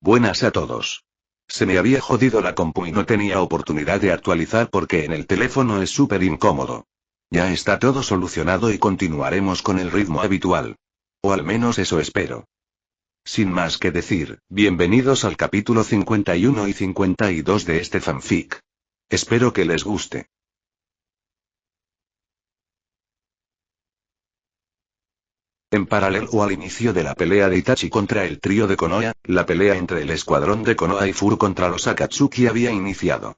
Buenas a todos. Se me había jodido la compu y no tenía oportunidad de actualizar porque en el teléfono es súper incómodo. Ya está todo solucionado y continuaremos con el ritmo habitual. O al menos eso espero. Sin más que decir, bienvenidos al capítulo 51 y 52 de este fanfic. Espero que les guste. En paralelo al inicio de la pelea de Itachi contra el trío de Konoha, la pelea entre el escuadrón de Konoha y Fur contra los Akatsuki había iniciado.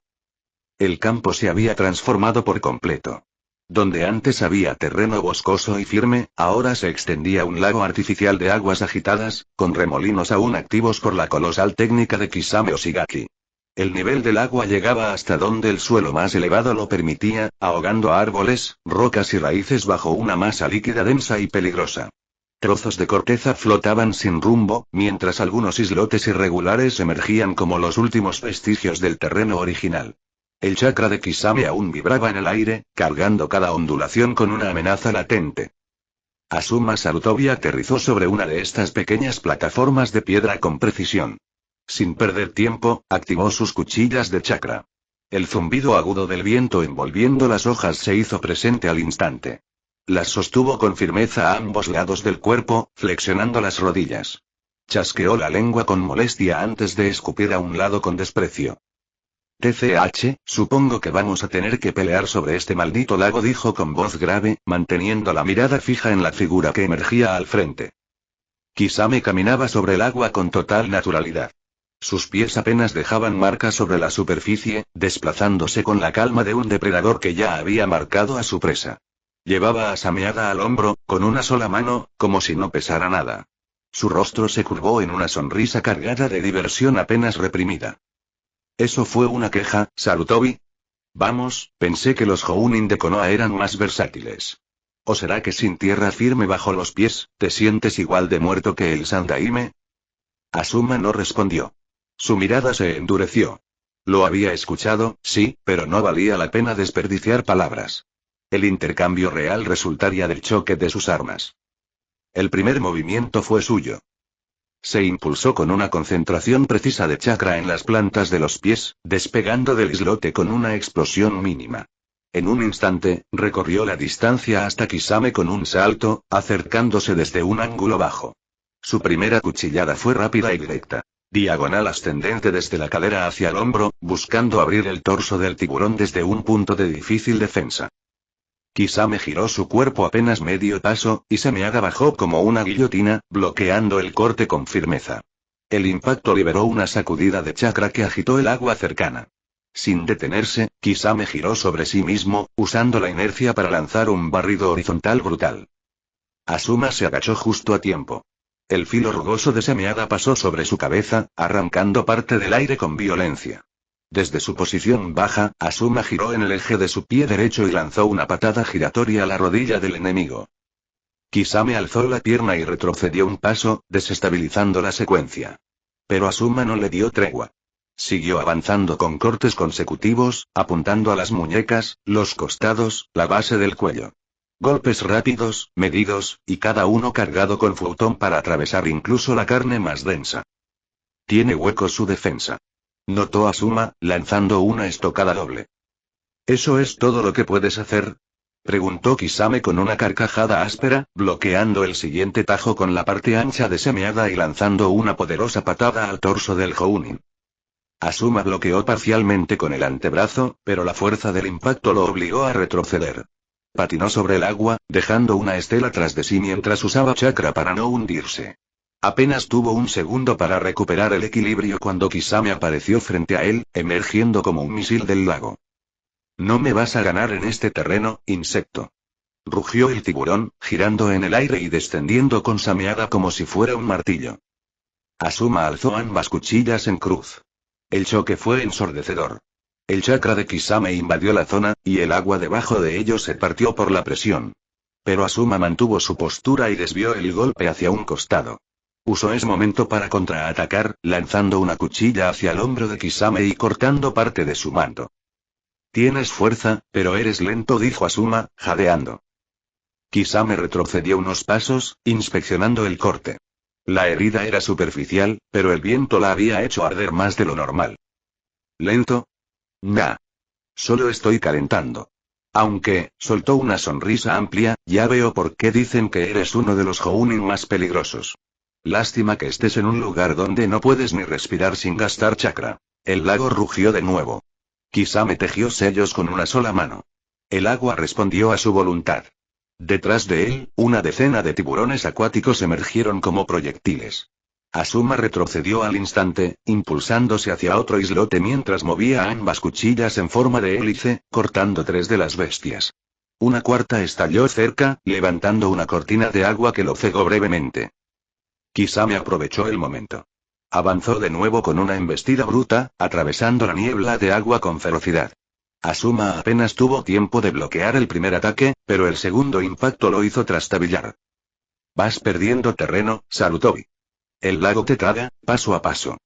El campo se había transformado por completo. Donde antes había terreno boscoso y firme, ahora se extendía un lago artificial de aguas agitadas, con remolinos aún activos por la colosal técnica de Kisame Oshigaki. El nivel del agua llegaba hasta donde el suelo más elevado lo permitía, ahogando árboles, rocas y raíces bajo una masa líquida densa y peligrosa. Trozos de corteza flotaban sin rumbo, mientras algunos islotes irregulares emergían como los últimos vestigios del terreno original. El chakra de Kisame aún vibraba en el aire, cargando cada ondulación con una amenaza latente. Asuma Sarutobi aterrizó sobre una de estas pequeñas plataformas de piedra con precisión. Sin perder tiempo, activó sus cuchillas de chakra. El zumbido agudo del viento envolviendo las hojas se hizo presente al instante. Las sostuvo con firmeza a ambos lados del cuerpo, flexionando las rodillas. Chasqueó la lengua con molestia antes de escupir a un lado con desprecio. TCH, supongo que vamos a tener que pelear sobre este maldito lago, dijo con voz grave, manteniendo la mirada fija en la figura que emergía al frente. Kisame caminaba sobre el agua con total naturalidad. Sus pies apenas dejaban marcas sobre la superficie, desplazándose con la calma de un depredador que ya había marcado a su presa. Llevaba a Sameada al hombro, con una sola mano, como si no pesara nada. Su rostro se curvó en una sonrisa cargada de diversión apenas reprimida. ¿Eso fue una queja, Sarutobi? Vamos, pensé que los Jounin de Konoha eran más versátiles. ¿O será que sin tierra firme bajo los pies, te sientes igual de muerto que el Sandaime? Asuma no respondió. Su mirada se endureció. Lo había escuchado, sí, pero no valía la pena desperdiciar palabras. El intercambio real resultaría del choque de sus armas. El primer movimiento fue suyo. Se impulsó con una concentración precisa de chakra en las plantas de los pies, despegando del islote con una explosión mínima. En un instante, recorrió la distancia hasta Kisame con un salto, acercándose desde un ángulo bajo. Su primera cuchillada fue rápida y directa. Diagonal ascendente desde la cadera hacia el hombro, buscando abrir el torso del tiburón desde un punto de difícil defensa. Kisame giró su cuerpo apenas medio paso, y Sameada bajó como una guillotina, bloqueando el corte con firmeza. El impacto liberó una sacudida de chakra que agitó el agua cercana. Sin detenerse, Kisame giró sobre sí mismo, usando la inercia para lanzar un barrido horizontal brutal. Asuma se agachó justo a tiempo. El filo rugoso de Sameada pasó sobre su cabeza, arrancando parte del aire con violencia. Desde su posición baja, Asuma giró en el eje de su pie derecho y lanzó una patada giratoria a la rodilla del enemigo. Kisame alzó la pierna y retrocedió un paso, desestabilizando la secuencia. Pero Asuma no le dio tregua. Siguió avanzando con cortes consecutivos, apuntando a las muñecas, los costados, la base del cuello. Golpes rápidos, medidos, y cada uno cargado con futón para atravesar incluso la carne más densa. Tiene hueco su defensa. Notó Asuma, lanzando una estocada doble. ¿Eso es todo lo que puedes hacer? Preguntó Kisame con una carcajada áspera, bloqueando el siguiente tajo con la parte ancha de Sameada y lanzando una poderosa patada al torso del Jounin. Asuma bloqueó parcialmente con el antebrazo, pero la fuerza del impacto lo obligó a retroceder. Patinó sobre el agua, dejando una estela tras de sí mientras usaba chakra para no hundirse. Apenas tuvo un segundo para recuperar el equilibrio cuando Kisame apareció frente a él, emergiendo como un misil del lago. No me vas a ganar en este terreno, insecto. Rugió el tiburón, girando en el aire y descendiendo con Sameada como si fuera un martillo. Asuma alzó ambas cuchillas en cruz. El choque fue ensordecedor. El chakra de Kisame invadió la zona, y el agua debajo de ellos se partió por la presión. Pero Asuma mantuvo su postura y desvió el golpe hacia un costado. Usó ese momento para contraatacar, lanzando una cuchilla hacia el hombro de Kisame y cortando parte de su manto. Tienes fuerza, pero eres lento, dijo Asuma, jadeando. Kisame retrocedió unos pasos, inspeccionando el corte. La herida era superficial, pero el viento la había hecho arder más de lo normal. ¿Lento? Nah. Solo estoy calentando. Aunque, soltó una sonrisa amplia, ya veo por qué dicen que eres uno de los Jounin más peligrosos. Lástima que estés en un lugar donde no puedes ni respirar sin gastar chakra. El lago rugió de nuevo. Kisame tejió sellos con una sola mano. El agua respondió a su voluntad. Detrás de él, una decena de tiburones acuáticos emergieron como proyectiles. Asuma retrocedió al instante, impulsándose hacia otro islote mientras movía ambas cuchillas en forma de hélice, cortando 3 de las bestias. Una cuarta estalló cerca, levantando una cortina de agua que lo cegó brevemente. Kisame aprovechó el momento. Avanzó de nuevo con una embestida bruta, atravesando la niebla de agua con ferocidad. Asuma apenas tuvo tiempo de bloquear el primer ataque, pero el segundo impacto lo hizo trastabillar. Vas perdiendo terreno, Sarutobi. El lago te traga, paso a paso.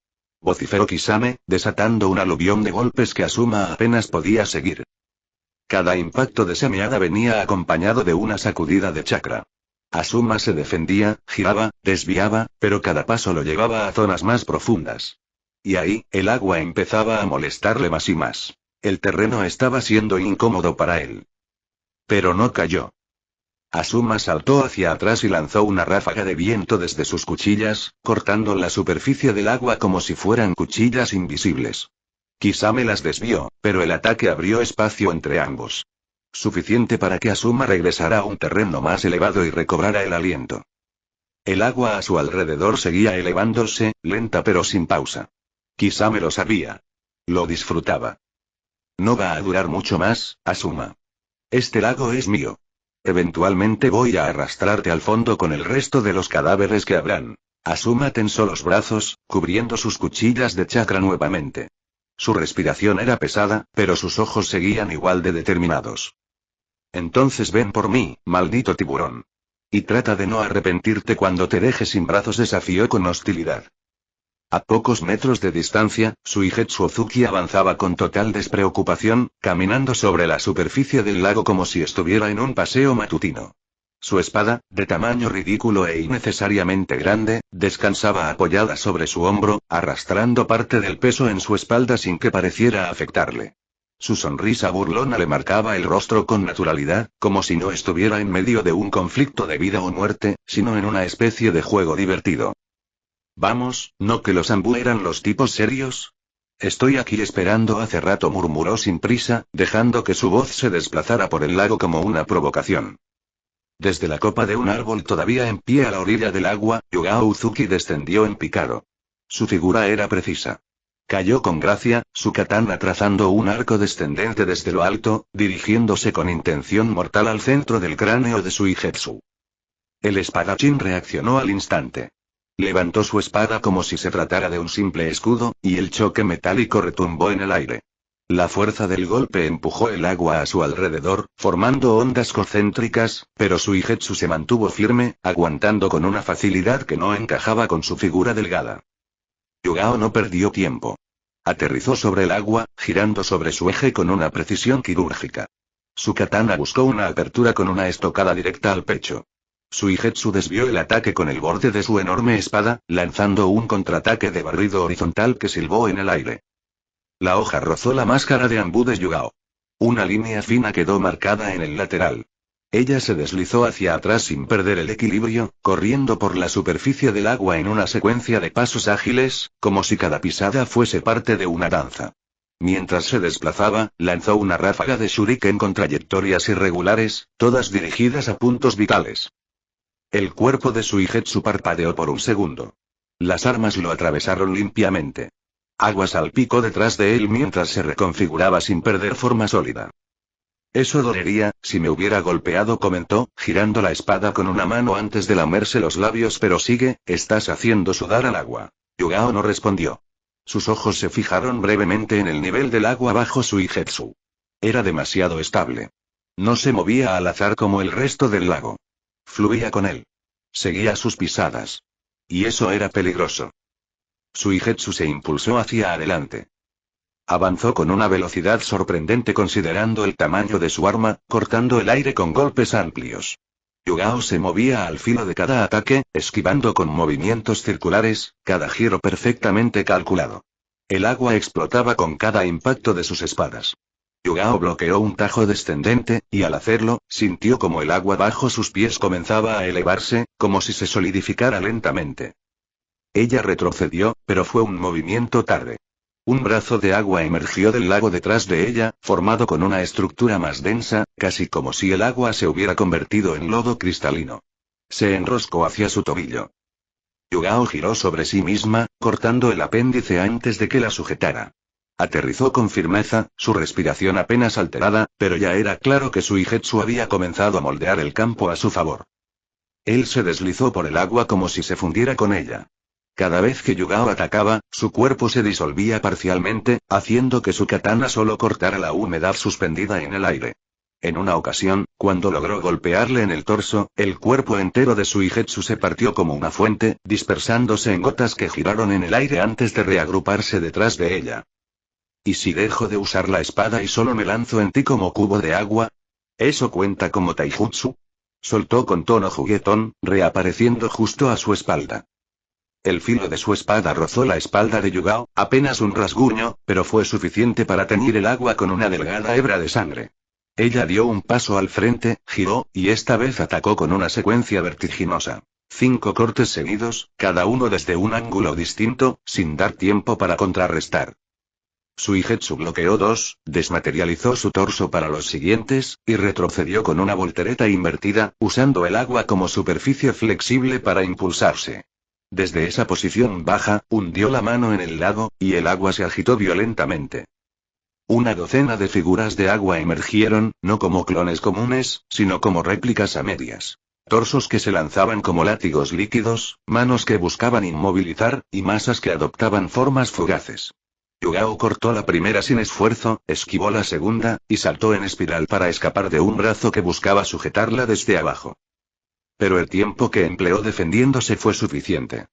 Vociferó Kisame, desatando un aluvión de golpes que Asuma apenas podía seguir. Cada impacto de semeada venía acompañado de una sacudida de chakra. Asuma se defendía, giraba, desviaba, pero cada paso lo llevaba a zonas más profundas. Y ahí, el agua empezaba a molestarle más y más. El terreno estaba siendo incómodo para él. Pero no cayó. Asuma saltó hacia atrás y lanzó una ráfaga de viento desde sus cuchillas, cortando la superficie del agua como si fueran cuchillas invisibles. Kisame las desvió, pero el ataque abrió espacio entre ambos. Suficiente para que Asuma regresara a un terreno más elevado y recobrara el aliento. El agua a su alrededor seguía elevándose, lenta pero sin pausa. Kisame lo sabía. Lo disfrutaba. No va a durar mucho más, Asuma. Este lago es mío. Eventualmente voy a arrastrarte al fondo con el resto de los cadáveres que habrán. Asuma tensó los brazos, cubriendo sus cuchillas de chakra nuevamente. Su respiración era pesada, pero sus ojos seguían igual de determinados. Entonces ven por mí, maldito tiburón. Y trata de no arrepentirte cuando te deje sin brazos, desafió con hostilidad. A pocos metros de distancia, Suigetsu Ozuki avanzaba con total despreocupación, caminando sobre la superficie del lago como si estuviera en un paseo matutino. Su espada, de tamaño ridículo e innecesariamente grande, descansaba apoyada sobre su hombro, arrastrando parte del peso en su espalda sin que pareciera afectarle. Su sonrisa burlona le marcaba el rostro con naturalidad, como si no estuviera en medio de un conflicto de vida o muerte, sino en una especie de juego divertido. Vamos, ¿no que los Anbu eran los tipos serios? Estoy aquí esperando hace rato, murmuró sin prisa, dejando que su voz se desplazara por el lago como una provocación. Desde la copa de un árbol todavía en pie a la orilla del agua, Yugao Uzuki descendió en picado. Su figura era precisa. Cayó con gracia, su katana trazando un arco descendente desde lo alto, dirigiéndose con intención mortal al centro del cráneo de Suigetsu. El espadachín reaccionó al instante. Levantó su espada como si se tratara de un simple escudo, y el choque metálico retumbó en el aire. La fuerza del golpe empujó el agua a su alrededor, formando ondas concéntricas, pero Suigetsu se mantuvo firme, aguantando con una facilidad que no encajaba con su figura delgada. Yugao no perdió tiempo. Aterrizó sobre el agua, girando sobre su eje con una precisión quirúrgica. Su katana buscó una apertura con una estocada directa al pecho. Suigetsu desvió el ataque con el borde de su enorme espada, lanzando un contraataque de barrido horizontal que silbó en el aire. La hoja rozó la máscara de Anbu de Yugao. Una línea fina quedó marcada en el lateral. Ella se deslizó hacia atrás sin perder el equilibrio, corriendo por la superficie del agua en una secuencia de pasos ágiles, como si cada pisada fuese parte de una danza. Mientras se desplazaba, lanzó una ráfaga de shuriken con trayectorias irregulares, todas dirigidas a puntos vitales. El cuerpo de Suigetsu parpadeó por un segundo. Las armas lo atravesaron limpiamente. Agua salpicó detrás de él mientras se reconfiguraba sin perder forma sólida. Eso dolería, si me hubiera golpeado, comentó, girando la espada con una mano antes de lamerse los labios, pero sigue, estás haciendo sudar al agua. Yugao no respondió. Sus ojos se fijaron brevemente en el nivel del agua bajo Suigetsu. Era demasiado estable. No se movía al azar como el resto del lago. Fluía con él. Seguía sus pisadas. Y eso era peligroso. Suigetsu se impulsó hacia adelante. Avanzó con una velocidad sorprendente considerando el tamaño de su arma, cortando el aire con golpes amplios. Yugao se movía al filo de cada ataque, esquivando con movimientos circulares, cada giro perfectamente calculado. El agua explotaba con cada impacto de sus espadas. Yugao bloqueó un tajo descendente, y al hacerlo, sintió como el agua bajo sus pies comenzaba a elevarse, como si se solidificara lentamente. Ella retrocedió, pero fue un movimiento tarde. Un brazo de agua emergió del lago detrás de ella, formado con una estructura más densa, casi como si el agua se hubiera convertido en lodo cristalino. Se enroscó hacia su tobillo. Yugao giró sobre sí misma, cortando el apéndice antes de que la sujetara. Aterrizó con firmeza, su respiración apenas alterada, pero ya era claro que Suigetsu había comenzado a moldear el campo a su favor. Él se deslizó por el agua como si se fundiera con ella. Cada vez que Yugao atacaba, su cuerpo se disolvía parcialmente, haciendo que su katana solo cortara la humedad suspendida en el aire. En una ocasión, cuando logró golpearle en el torso, el cuerpo entero de Suigetsu se partió como una fuente, dispersándose en gotas que giraron en el aire antes de reagruparse detrás de ella. ¿Y si dejo de usar la espada y solo me lanzo en ti como cubo de agua? ¿Eso cuenta como taijutsu? Soltó con tono juguetón, reapareciendo justo a su espalda. El filo de su espada rozó la espalda de Yugao, apenas un rasguño, pero fue suficiente para teñir el agua con una delgada hebra de sangre. Ella dio un paso al frente, giró, y esta vez atacó con una secuencia vertiginosa. 5 cortes seguidos, cada uno desde un ángulo distinto, sin dar tiempo para contrarrestar. Suigetsu bloqueó 2, desmaterializó su torso para los siguientes, y retrocedió con una voltereta invertida, usando el agua como superficie flexible para impulsarse. Desde esa posición baja, hundió la mano en el lago, y el agua se agitó violentamente. Una docena de figuras de agua emergieron, no como clones comunes, sino como réplicas a medias. Torsos que se lanzaban como látigos líquidos, manos que buscaban inmovilizar, y masas que adoptaban formas fugaces. Yugao cortó la primera sin esfuerzo, esquivó la segunda, y saltó en espiral para escapar de un brazo que buscaba sujetarla desde abajo. Pero el tiempo que empleó defendiéndose fue suficiente.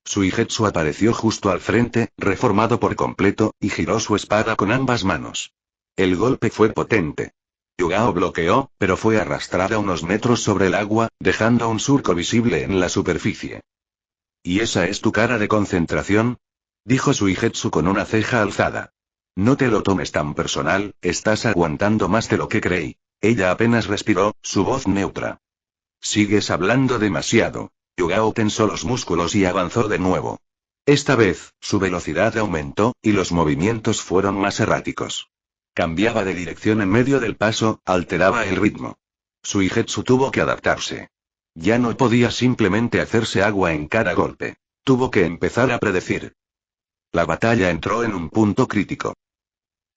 Suigetsu apareció justo al frente, reformado por completo, y giró su espada con ambas manos. El golpe fue potente. Yugao bloqueó, pero fue arrastrada unos metros sobre el agua, dejando un surco visible en la superficie. ¿Y esa es tu cara de concentración?, dijo Suigetsu con una ceja alzada. No te lo tomes tan personal, estás aguantando más de lo que creí. Ella apenas respiró, su voz neutra. Sigues hablando demasiado. Yugao tensó los músculos y avanzó de nuevo. Esta vez, su velocidad aumentó, y los movimientos fueron más erráticos. Cambiaba de dirección en medio del paso, alteraba el ritmo. Suigetsu tuvo que adaptarse. Ya no podía simplemente hacerse agua en cada golpe. Tuvo que empezar a predecir. La batalla entró en un punto crítico.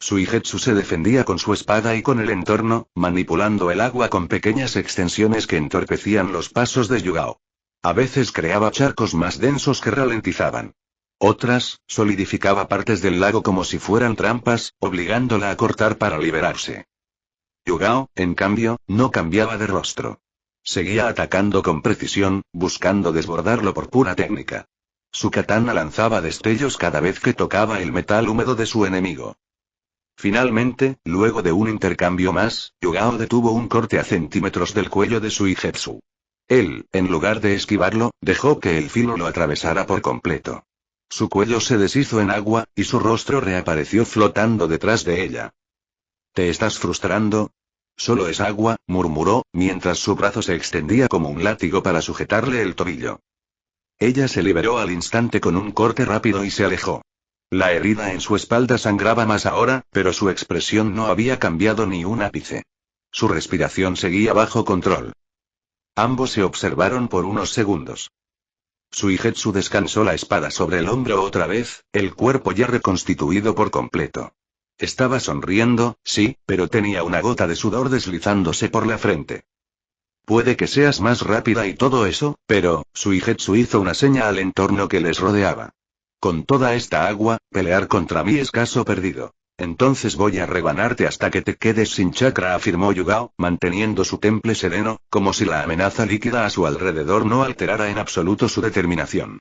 Suigetsu se defendía con su espada y con el entorno, manipulando el agua con pequeñas extensiones que entorpecían los pasos de Yugao. A veces creaba charcos más densos que ralentizaban. Otras, solidificaba partes del lago como si fueran trampas, obligándola a cortar para liberarse. Yugao, en cambio, no cambiaba de rostro. Seguía atacando con precisión, buscando desbordarlo por pura técnica. Su katana lanzaba destellos cada vez que tocaba el metal húmedo de su enemigo. Finalmente, luego de un intercambio más, Yugao detuvo un corte a centímetros del cuello de Suigetsu. Él, en lugar de esquivarlo, dejó que el filo lo atravesara por completo. Su cuello se deshizo en agua, y su rostro reapareció flotando detrás de ella. ¿Te estás frustrando? Solo es agua, murmuró, mientras su brazo se extendía como un látigo para sujetarle el tobillo. Ella se liberó al instante con un corte rápido y se alejó. La herida en su espalda sangraba más ahora, pero su expresión no había cambiado ni un ápice. Su respiración seguía bajo control. Ambos se observaron por unos segundos. Suigetsu descansó la espada sobre el hombro otra vez, el cuerpo ya reconstituido por completo. Estaba sonriendo, sí, pero tenía una gota de sudor deslizándose por la frente. Puede que seas más rápida y todo eso, pero, Suigetsu hizo una seña al entorno que les rodeaba. Con toda esta agua, pelear contra mí es caso perdido. Entonces voy a rebanarte hasta que te quedes sin chakra, afirmó Yugao, manteniendo su temple sereno, como si la amenaza líquida a su alrededor no alterara en absoluto su determinación.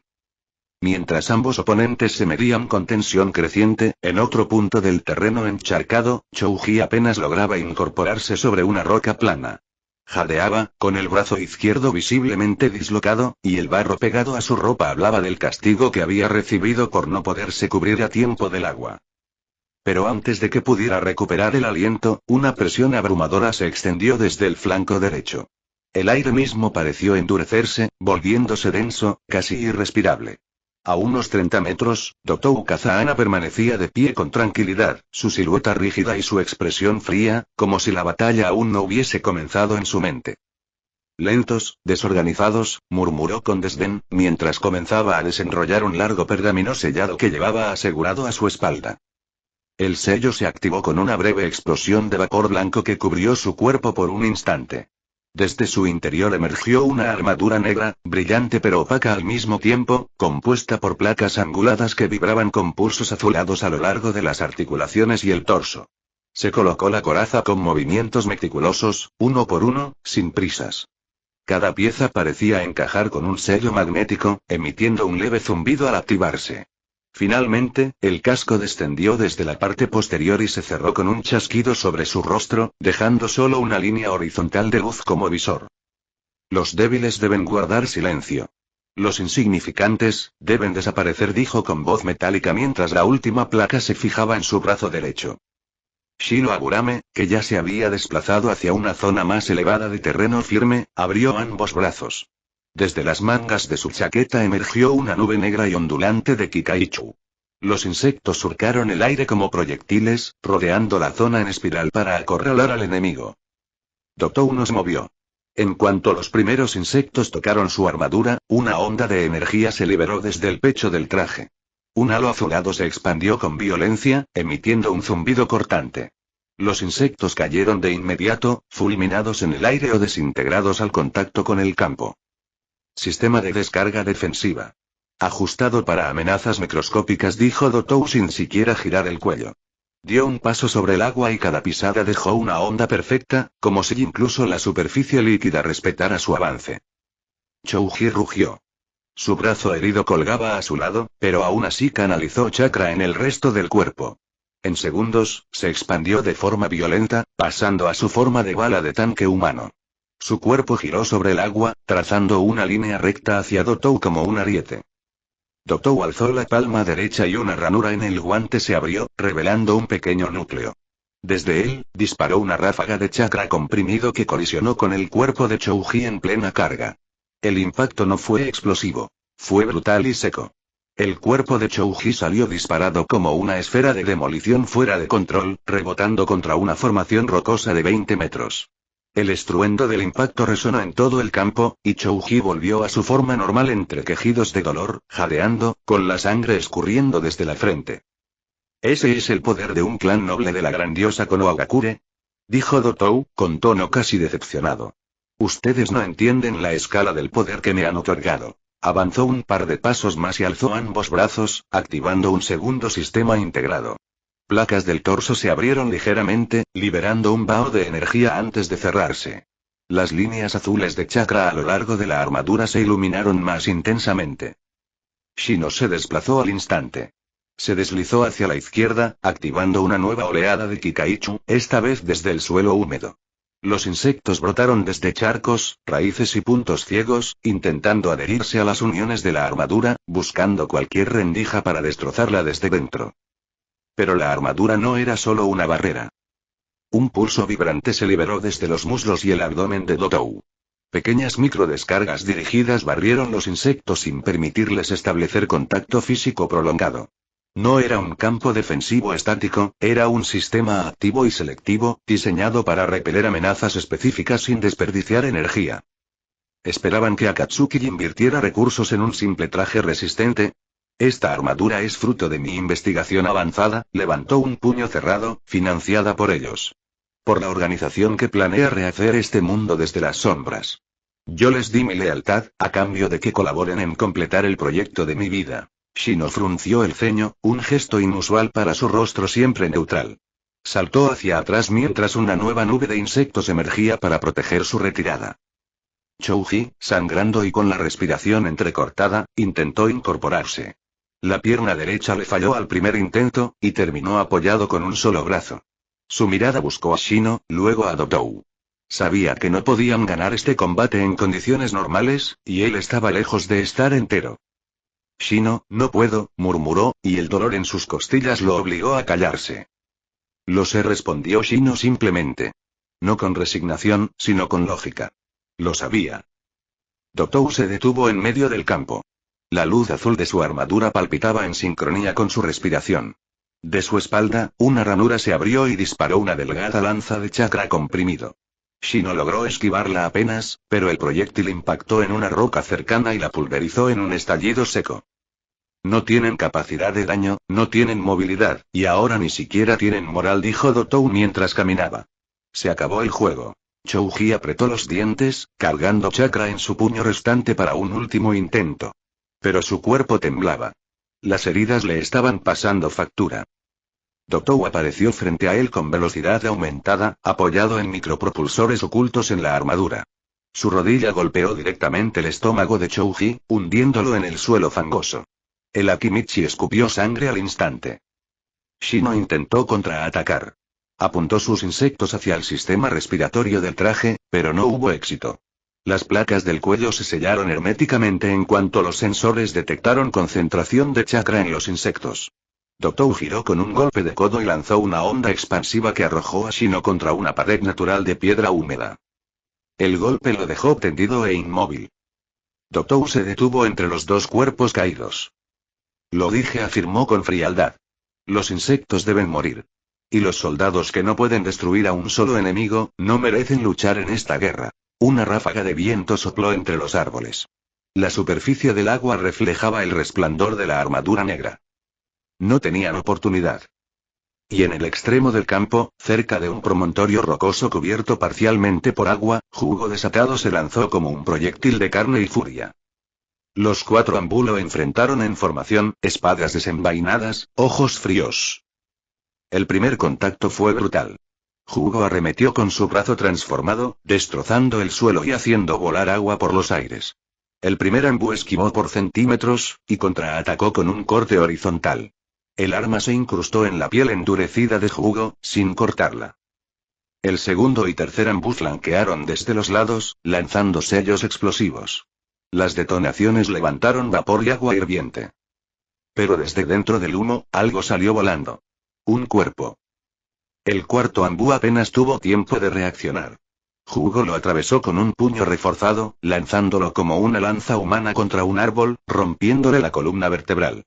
Mientras ambos oponentes se medían con tensión creciente, en otro punto del terreno encharcado, Chouji apenas lograba incorporarse sobre una roca plana. Jadeaba, con el brazo izquierdo visiblemente dislocado, y el barro pegado a su ropa hablaba del castigo que había recibido por no poderse cubrir a tiempo del agua. Pero antes de que pudiera recuperar el aliento, una presión abrumadora se extendió desde el flanco derecho. El aire mismo pareció endurecerse, volviéndose denso, casi irrespirable. A unos 30 metros, Dr. Kazahana permanecía de pie con tranquilidad, su silueta rígida y su expresión fría, como si la batalla aún no hubiese comenzado en su mente. Lentos, desorganizados, murmuró con desdén, mientras comenzaba a desenrollar un largo pergamino sellado que llevaba asegurado a su espalda. El sello se activó con una breve explosión de vapor blanco que cubrió su cuerpo por un instante. Desde su interior emergió una armadura negra, brillante pero opaca al mismo tiempo, compuesta por placas anguladas que vibraban con pulsos azulados a lo largo de las articulaciones y el torso. Se colocó la coraza con movimientos meticulosos, uno por uno, sin prisas. Cada pieza parecía encajar con un sello magnético, emitiendo un leve zumbido al activarse. Finalmente, el casco descendió desde la parte posterior y se cerró con un chasquido sobre su rostro, dejando solo una línea horizontal de luz como visor. Los débiles deben guardar silencio. Los insignificantes, deben desaparecer, dijo con voz metálica mientras la última placa se fijaba en su brazo derecho. Shino Agurame, que ya se había desplazado hacia una zona más elevada de terreno firme, abrió ambos brazos. Desde las mangas de su chaqueta emergió una nube negra y ondulante de Kikaichu. Los insectos surcaron el aire como proyectiles, rodeando la zona en espiral para acorralar al enemigo. Dotou nos movió. En cuanto los primeros insectos tocaron su armadura, una onda de energía se liberó desde el pecho del traje. Un halo azulado se expandió con violencia, emitiendo un zumbido cortante. Los insectos cayeron de inmediato, fulminados en el aire o desintegrados al contacto con el campo. Sistema de descarga defensiva. Ajustado para amenazas microscópicas, dijo Dotou sin siquiera girar el cuello. Dio un paso sobre el agua y cada pisada dejó una onda perfecta, como si incluso la superficie líquida respetara su avance. Chouji rugió. Su brazo herido colgaba a su lado, pero aún así canalizó chakra en el resto del cuerpo. En segundos, se expandió de forma violenta, pasando a su forma de bala de tanque humano. Su cuerpo giró sobre el agua, trazando una línea recta hacia Dotou como un ariete. Dotou alzó la palma derecha y una ranura en el guante se abrió, revelando un pequeño núcleo. Desde él, disparó una ráfaga de chakra comprimido que colisionó con el cuerpo de Chouji en plena carga. El impacto no fue explosivo. Fue brutal y seco. El cuerpo de Chouji salió disparado como una esfera de demolición fuera de control, rebotando contra una formación rocosa de 20 metros. El estruendo del impacto resonó en todo el campo, y Chouji volvió a su forma normal entre quejidos de dolor, jadeando, con la sangre escurriendo desde la frente. «¿Ese es el poder de un clan noble de la grandiosa Konohagakure?», dijo Dotou, con tono casi decepcionado. «Ustedes no entienden la escala del poder que me han otorgado». Avanzó un par de pasos más y alzó ambos brazos, activando un segundo sistema integrado. Placas del torso se abrieron ligeramente, liberando un vaho de energía antes de cerrarse. Las líneas azules de chakra a lo largo de la armadura se iluminaron más intensamente. Shino se desplazó al instante. Se deslizó hacia la izquierda, activando una nueva oleada de Kikaichu, esta vez desde el suelo húmedo. Los insectos brotaron desde charcos, raíces y puntos ciegos, intentando adherirse a las uniones de la armadura, buscando cualquier rendija para destrozarla desde dentro. Pero la armadura no era solo una barrera. Un pulso vibrante se liberó desde los muslos y el abdomen de Dotou. Pequeñas microdescargas dirigidas barrieron los insectos sin permitirles establecer contacto físico prolongado. No era un campo defensivo estático, era un sistema activo y selectivo, diseñado para repeler amenazas específicas sin desperdiciar energía. ¿Esperaban que Akatsuki invirtiera recursos en un simple traje resistente? Esta armadura es fruto de mi investigación avanzada, levantó un puño cerrado, financiada por ellos. Por la organización que planea rehacer este mundo desde las sombras. Yo les di mi lealtad, a cambio de que colaboren en completar el proyecto de mi vida. Shino frunció el ceño, un gesto inusual para su rostro siempre neutral. Saltó hacia atrás mientras una nueva nube de insectos emergía para proteger su retirada. Chouji, sangrando y con la respiración entrecortada, intentó incorporarse. La pierna derecha le falló al primer intento, y terminó apoyado con un solo brazo. Su mirada buscó a Shino, luego a Dotou. Sabía que no podían ganar este combate en condiciones normales, y él estaba lejos de estar entero. Shino, no puedo, murmuró, y el dolor en sus costillas lo obligó a callarse. Lo sé, respondió Shino simplemente. No con resignación, sino con lógica. Lo sabía. Dotou se detuvo en medio del campo. La luz azul de su armadura palpitaba en sincronía con su respiración. De su espalda, una ranura se abrió y disparó una delgada lanza de chakra comprimido. Shino logró esquivarla apenas, pero el proyectil impactó en una roca cercana y la pulverizó en un estallido seco. No tienen capacidad de daño, no tienen movilidad, y ahora ni siquiera tienen moral, dijo Dotou mientras caminaba. Se acabó el juego. Chouji apretó los dientes, cargando chakra en su puño restante para un último intento. Pero su cuerpo temblaba. Las heridas le estaban pasando factura. Dotou apareció frente a él con velocidad aumentada, apoyado en micropropulsores ocultos en la armadura. Su rodilla golpeó directamente el estómago de Chouji, hundiéndolo en el suelo fangoso. El Akimichi escupió sangre al instante. Shino intentó contraatacar. Apuntó sus insectos hacia el sistema respiratorio del traje, pero no hubo éxito. Las placas del cuello se sellaron herméticamente en cuanto los sensores detectaron concentración de chakra en los insectos. Dotou giró con un golpe de codo y lanzó una onda expansiva que arrojó a Shino contra una pared natural de piedra húmeda. El golpe lo dejó tendido e inmóvil. Dotou se detuvo entre los dos cuerpos caídos. Lo dije, afirmó con frialdad. Los insectos deben morir. Y los soldados que no pueden destruir a un solo enemigo, no merecen luchar en esta guerra. Una ráfaga de viento sopló entre los árboles. La superficie del agua reflejaba el resplandor de la armadura negra. No tenían oportunidad. Y en el extremo del campo, cerca de un promontorio rocoso cubierto parcialmente por agua, Jugo Desatado se lanzó como un proyectil de carne y furia. Los cuatro Anbu lo enfrentaron en formación, espadas desenvainadas, ojos fríos. El primer contacto fue brutal. Jugo arremetió con su brazo transformado, destrozando el suelo y haciendo volar agua por los aires. El primer Anbu esquivó por centímetros, y contraatacó con un corte horizontal. El arma se incrustó en la piel endurecida de Jugo, sin cortarla. El segundo y tercer Anbu flanquearon desde los lados, lanzando sellos explosivos. Las detonaciones levantaron vapor y agua hirviente. Pero desde dentro del humo, algo salió volando. Un cuerpo. El cuarto Anbu apenas tuvo tiempo de reaccionar. Jugo lo atravesó con un puño reforzado, lanzándolo como una lanza humana contra un árbol, rompiéndole la columna vertebral.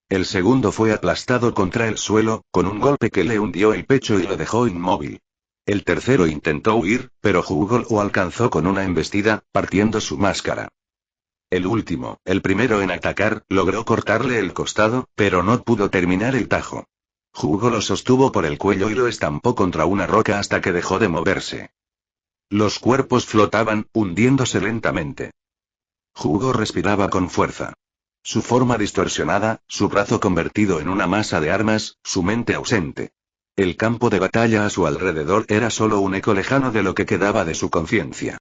El segundo fue aplastado contra el suelo, con un golpe que le hundió el pecho y lo dejó inmóvil. El tercero intentó huir, pero Jugo lo alcanzó con una embestida, partiendo su máscara. El último, el primero en atacar, logró cortarle el costado, pero no pudo terminar el tajo. Jugo lo sostuvo por el cuello y lo estampó contra una roca hasta que dejó de moverse. Los cuerpos flotaban, hundiéndose lentamente. Jugo respiraba con fuerza. Su forma distorsionada, su brazo convertido en una masa de armas, su mente ausente. El campo de batalla a su alrededor era solo un eco lejano de lo que quedaba de su conciencia.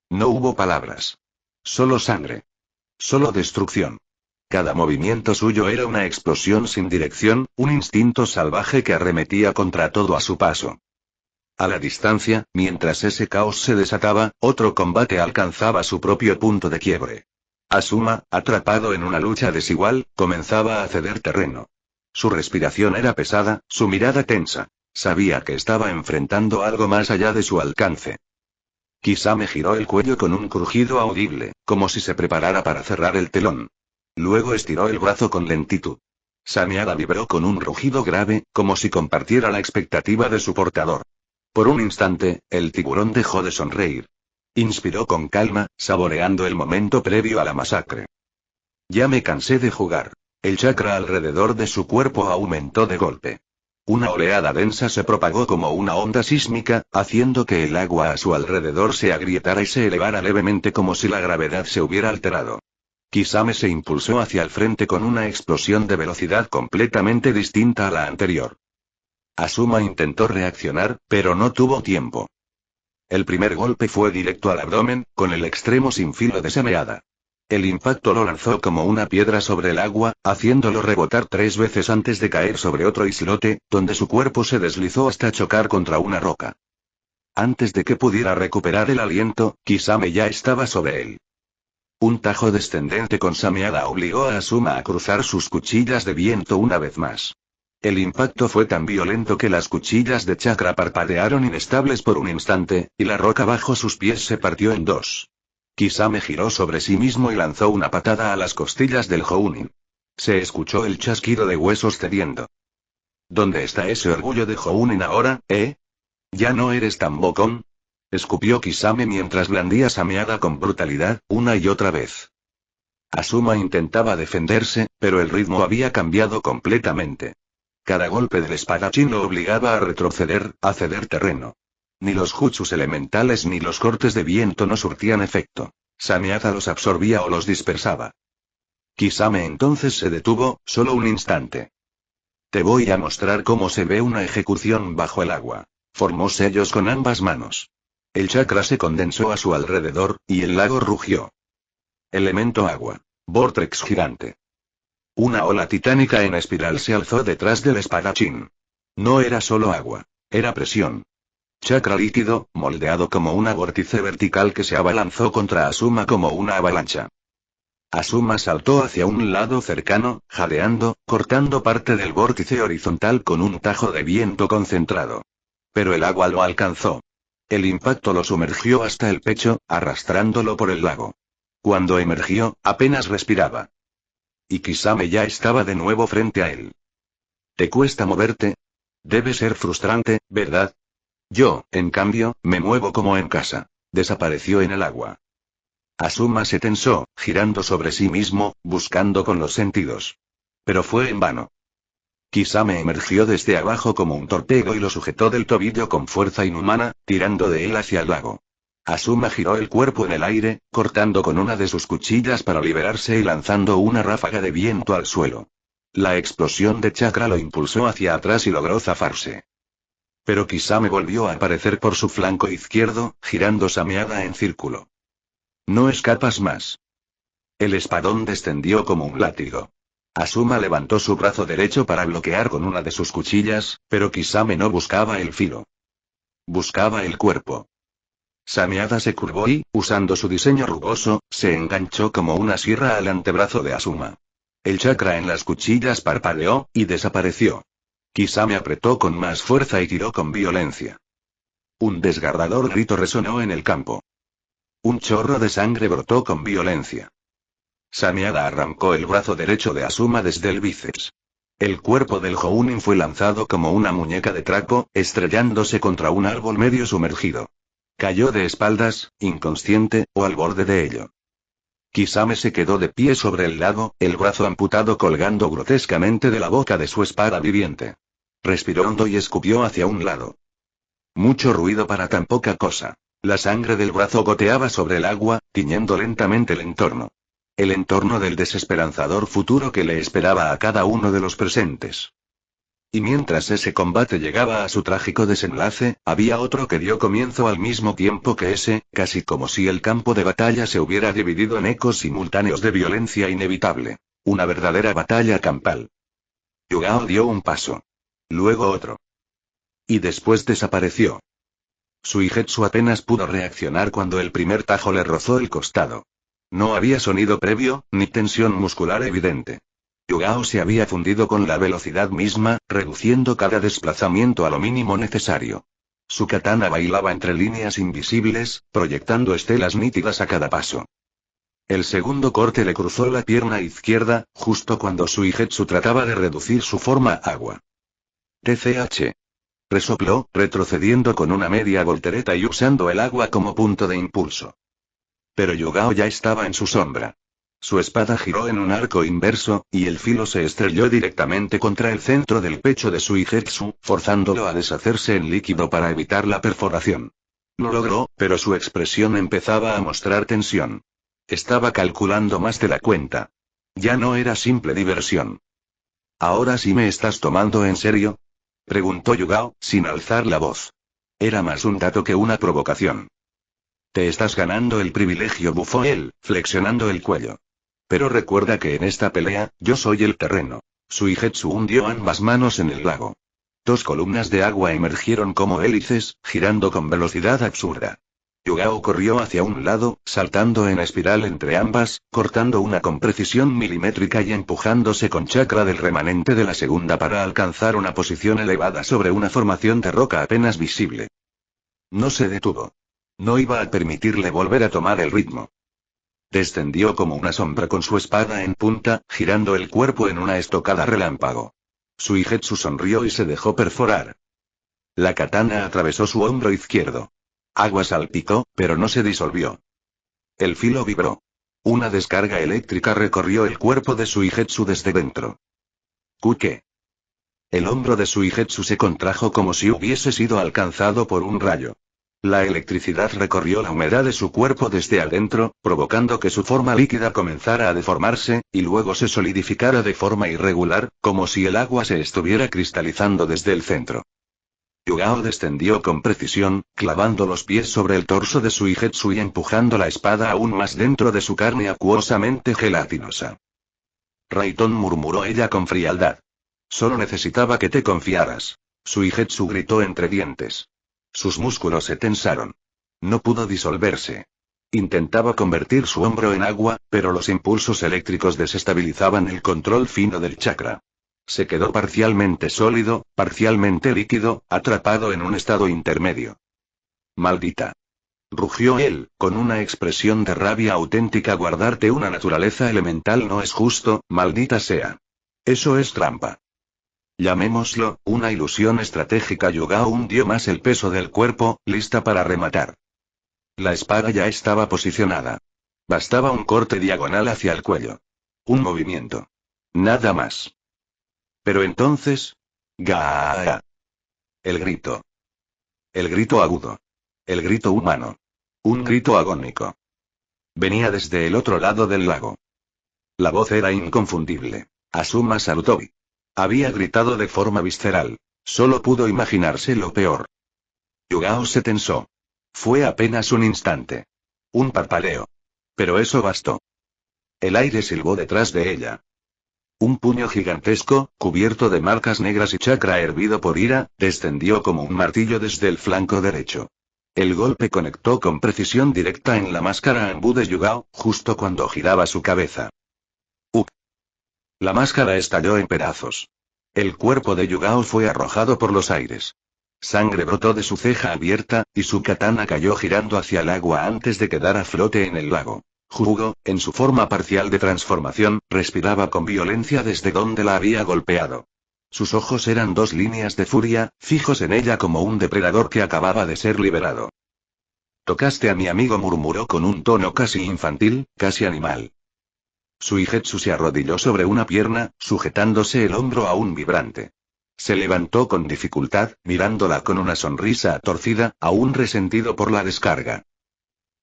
No hubo palabras. Solo sangre. Solo destrucción. Cada movimiento suyo era una explosión sin dirección, un instinto salvaje que arremetía contra todo a su paso. A la distancia, mientras ese caos se desataba, otro combate alcanzaba su propio punto de quiebre. Asuma, atrapado en una lucha desigual, comenzaba a ceder terreno. Su respiración era pesada, su mirada tensa. Sabía que estaba enfrentando algo más allá de su alcance. Kisame giró el cuello con un crujido audible, como si se preparara para cerrar el telón. Luego estiró el brazo con lentitud. Sameada vibró con un rugido grave, como si compartiera la expectativa de su portador. Por un instante, el tiburón dejó de sonreír. Inspiró con calma, saboreando el momento previo a la masacre. Ya me cansé de jugar. El chakra alrededor de su cuerpo aumentó de golpe. Una oleada densa se propagó como una onda sísmica, haciendo que el agua a su alrededor se agrietara y se elevara levemente como si la gravedad se hubiera alterado. Kisame se impulsó hacia el frente con una explosión de velocidad completamente distinta a la anterior. Asuma intentó reaccionar, pero no tuvo tiempo. El primer golpe fue directo al abdomen, con el extremo sin filo de Sameada. El impacto lo lanzó como una piedra sobre el agua, haciéndolo rebotar 3 veces antes de caer sobre otro islote, donde su cuerpo se deslizó hasta chocar contra una roca. Antes de que pudiera recuperar el aliento, Kisame ya estaba sobre él. Un tajo descendente con sameada obligó a Asuma a cruzar sus cuchillas de viento una vez más. El impacto fue tan violento que las cuchillas de chakra parpadearon inestables por un instante, y la roca bajo sus pies se partió en dos. Kisame giró sobre sí mismo y lanzó una patada a las costillas del Jounin. Se escuchó el chasquido de huesos cediendo. ¿Dónde está ese orgullo de Jounin ahora, eh? ¿Ya no eres tan bocón? Escupió Kisame mientras blandía sameada con brutalidad, una y otra vez. Asuma intentaba defenderse, pero el ritmo había cambiado completamente. Cada golpe del espadachín lo obligaba a retroceder, a ceder terreno. Ni los jutsus elementales ni los cortes de viento no surtían efecto. Sameada los absorbía o los dispersaba. Kisame entonces se detuvo, solo un instante. Te voy a mostrar cómo se ve una ejecución bajo el agua. Formó sellos con ambas manos. El chakra se condensó a su alrededor, y el lago rugió. Elemento agua. Vortex gigante. Una ola titánica en espiral se alzó detrás del espadachín. No era solo agua. Era presión. Chakra líquido, moldeado como una vórtice vertical que se abalanzó contra Asuma como una avalancha. Asuma saltó hacia un lado cercano, jadeando, cortando parte del vórtice horizontal con un tajo de viento concentrado. Pero el agua lo alcanzó. El impacto lo sumergió hasta el pecho, arrastrándolo por el lago. Cuando emergió, apenas respiraba. Y Kisame ya estaba de nuevo frente a él. ¿Te cuesta moverte? Debe ser frustrante, ¿verdad? Yo, en cambio, me muevo como en casa. Desapareció en el agua. Asuma se tensó, girando sobre sí mismo, buscando con los sentidos. Pero fue en vano. Kisame emergió desde abajo como un torpedo y lo sujetó del tobillo con fuerza inhumana, tirando de él hacia el lago. Asuma giró el cuerpo en el aire, cortando con una de sus cuchillas para liberarse y lanzando una ráfaga de viento al suelo. La explosión de chakra lo impulsó hacia atrás y logró zafarse. Pero Kisame volvió a aparecer por su flanco izquierdo, girando sameada en círculo. No escapas más. El espadón descendió como un látigo. Asuma levantó su brazo derecho para bloquear con una de sus cuchillas, pero Kisame no buscaba el filo. Buscaba el cuerpo. Sameada se curvó y, usando su diseño rugoso, se enganchó como una sierra al antebrazo de Asuma. El chakra en las cuchillas parpadeó, y desapareció. Kisame apretó con más fuerza y tiró con violencia. Un desgarrador grito resonó en el campo. Un chorro de sangre brotó con violencia. Sameada arrancó el brazo derecho de Asuma desde el bíceps. El cuerpo del Jounin fue lanzado como una muñeca de trapo, estrellándose contra un árbol medio sumergido. Cayó de espaldas, inconsciente, o al borde de ello. Kisame se quedó de pie sobre el lago, el brazo amputado colgando grotescamente de la boca de su espada viviente. Respiró hondo y escupió hacia un lado. Mucho ruido para tan poca cosa. La sangre del brazo goteaba sobre el agua, tiñendo lentamente el entorno. El entorno del desesperanzador futuro que le esperaba a cada uno de los presentes. Y mientras ese combate llegaba a su trágico desenlace, había otro que dio comienzo al mismo tiempo que ese, casi como si el campo de batalla se hubiera dividido en ecos simultáneos de violencia inevitable. Una verdadera batalla campal. Yugao dio un paso. Luego otro. Y después desapareció. Suigetsu apenas pudo reaccionar cuando el primer tajo le rozó el costado. No había sonido previo, ni tensión muscular evidente. Yugao se había fundido con la velocidad misma, reduciendo cada desplazamiento a lo mínimo necesario. Su katana bailaba entre líneas invisibles, proyectando estelas nítidas a cada paso. El segundo corte le cruzó la pierna izquierda, justo cuando Suigetsu trataba de reducir su forma a agua. TCH. Resopló, retrocediendo con una media voltereta y usando el agua como punto de impulso. Pero Yugao ya estaba en su sombra. Su espada giró en un arco inverso, y el filo se estrelló directamente contra el centro del pecho de Suigetsu, forzándolo a deshacerse en líquido para evitar la perforación. Lo logró, pero su expresión empezaba a mostrar tensión. Estaba calculando más de la cuenta. Ya no era simple diversión. ¿Ahora sí me estás tomando en serio?, preguntó Yugao, sin alzar la voz. Era más un dato que una provocación. Te estás ganando el privilegio, bufó él, flexionando el cuello. Pero recuerda que en esta pelea, yo soy el terreno. Suigetsu hundió ambas manos en el lago. 2 columnas de agua emergieron como hélices, girando con velocidad absurda. Yugao corrió hacia un lado, saltando en espiral entre ambas, cortando una con precisión milimétrica y empujándose con chakra del remanente de la segunda para alcanzar una posición elevada sobre una formación de roca apenas visible. No se detuvo. No iba a permitirle volver a tomar el ritmo. Descendió como una sombra con su espada en punta, girando el cuerpo en una estocada relámpago. Suigetsu sonrió y se dejó perforar. La katana atravesó su hombro izquierdo. Agua salpicó, pero no se disolvió. El filo vibró. Una descarga eléctrica recorrió el cuerpo de Suigetsu desde dentro. ¿Qué? El hombro de Suigetsu se contrajo como si hubiese sido alcanzado por un rayo. La electricidad recorrió la humedad de su cuerpo desde adentro, provocando que su forma líquida comenzara a deformarse, y luego se solidificara de forma irregular, como si el agua se estuviera cristalizando desde el centro. Yugao descendió con precisión, clavando los pies sobre el torso de Suigetsu y empujando la espada aún más dentro de su carne acuosamente gelatinosa. Raiton, murmuró ella con frialdad. Solo necesitaba que te confiaras. Suigetsu gritó entre dientes. Sus músculos se tensaron. No pudo disolverse. Intentaba convertir su hombro en agua, pero los impulsos eléctricos desestabilizaban el control fino del chakra. Se quedó parcialmente sólido, parcialmente líquido, atrapado en un estado intermedio. Maldita. Rugió él, con una expresión de rabia auténtica. Guardarte una naturaleza elemental no es justo, maldita sea. Eso es trampa. Llamémoslo, una ilusión estratégica. Yugao hundió más el peso del cuerpo, lista para rematar. La espada ya estaba posicionada. Bastaba un corte diagonal hacia el cuello. Un movimiento. Nada más. Pero entonces... ¡Gaa! El grito. El grito agudo. El grito humano. Un grito agónico. Venía desde el otro lado del lago. La voz era inconfundible. Asuma Sarutobi. Había gritado de forma visceral. Solo pudo imaginarse lo peor. Yugao se tensó. Fue apenas un instante. Un parpadeo. Pero eso bastó. El aire silbó detrás de ella. Un puño gigantesco, cubierto de marcas negras y chakra hervido por ira, descendió como un martillo desde el flanco derecho. El golpe conectó con precisión directa en la máscara Anbu de Yugao, justo cuando giraba su cabeza. La máscara estalló en pedazos. El cuerpo de Yugao fue arrojado por los aires. Sangre brotó de su ceja abierta, y su katana cayó girando hacia el agua antes de quedar a flote en el lago. Jugo, en su forma parcial de transformación, respiraba con violencia desde donde la había golpeado. Sus ojos eran 2 líneas de furia, fijos en ella como un depredador que acababa de ser liberado. Tocaste a mi amigo, murmuró con un tono casi infantil, casi animal. Suigetsu se arrodilló sobre una pierna, sujetándose el hombro aún vibrante. Se levantó con dificultad, mirándola con una sonrisa torcida, aún resentido por la descarga.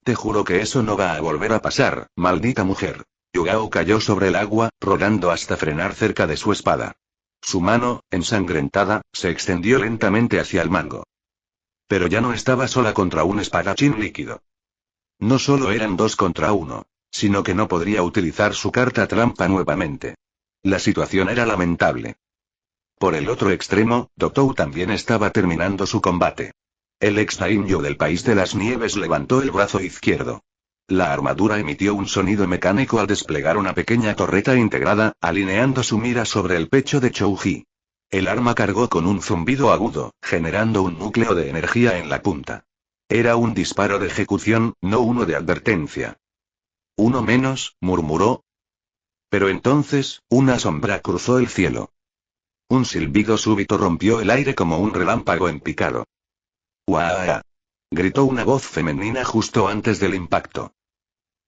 Te juro que eso no va a volver a pasar, maldita mujer. Yugao cayó sobre el agua, rodando hasta frenar cerca de su espada. Su mano, ensangrentada, se extendió lentamente hacia el mango. Pero ya no estaba sola contra un espadachín líquido. No solo eran 2 contra 1, sino que no podría utilizar su carta trampa nuevamente. La situación era lamentable. Por el otro extremo, Dotou también estaba terminando su combate. El ex daimyo del País de las Nieves levantó el brazo izquierdo. La armadura emitió un sonido mecánico al desplegar una pequeña torreta integrada, alineando su mira sobre el pecho de Chouji. El arma cargó con un zumbido agudo, generando un núcleo de energía en la punta. Era un disparo de ejecución, no uno de advertencia. Uno menos, murmuró. Pero entonces, una sombra cruzó el cielo. Un silbido súbito rompió el aire como un relámpago en picado. ¡Uaa! Gritó una voz femenina justo antes del impacto.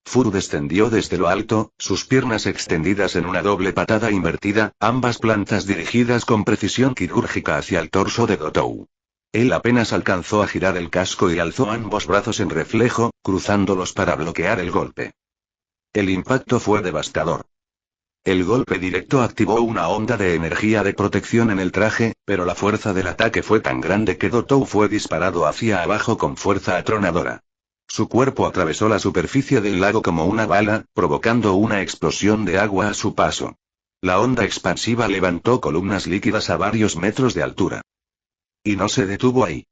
Furu descendió desde lo alto, sus piernas extendidas en una doble patada invertida, ambas plantas dirigidas con precisión quirúrgica hacia el torso de Dotou. Él apenas alcanzó a girar el casco y alzó ambos brazos en reflejo, cruzándolos para bloquear el golpe. El impacto fue devastador. El golpe directo activó una onda de energía de protección en el traje, pero la fuerza del ataque fue tan grande que Dotou fue disparado hacia abajo con fuerza atronadora. Su cuerpo atravesó la superficie del lago como una bala, provocando una explosión de agua a su paso. La onda expansiva levantó columnas líquidas a varios metros de altura. Y no se detuvo ahí.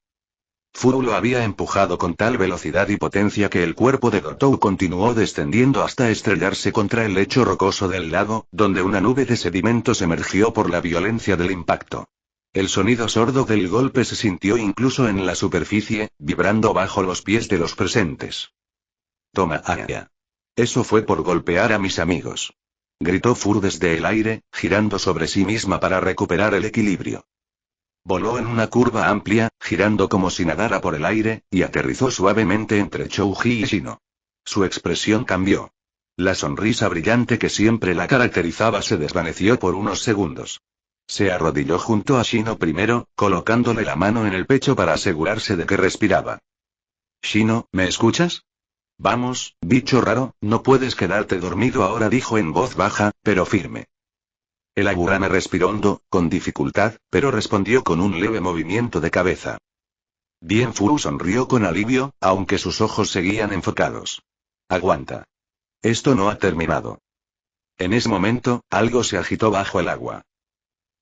Fu lo había empujado con tal velocidad y potencia que el cuerpo de Dotou continuó descendiendo hasta estrellarse contra el lecho rocoso del lago, donde una nube de sedimentos emergió por la violencia del impacto. El sonido sordo del golpe se sintió incluso en la superficie, vibrando bajo los pies de los presentes. Toma, Aya. Eso fue por golpear a mis amigos. Gritó Fu desde el aire, girando sobre sí misma para recuperar el equilibrio. Voló en una curva amplia, girando como si nadara por el aire, y aterrizó suavemente entre Chouji y Shino. Su expresión cambió. La sonrisa brillante que siempre la caracterizaba se desvaneció por unos segundos. Se arrodilló junto a Shino primero, colocándole la mano en el pecho para asegurarse de que respiraba. Shino, ¿me escuchas? Vamos, bicho raro, no puedes quedarte dormido ahora, dijo en voz baja, pero firme. El Agurame respiró hondo, con dificultad, pero respondió con un leve movimiento de cabeza. Bien, Fu sonrió con alivio, aunque sus ojos seguían enfocados. Aguanta. Esto no ha terminado. En ese momento, algo se agitó bajo el agua.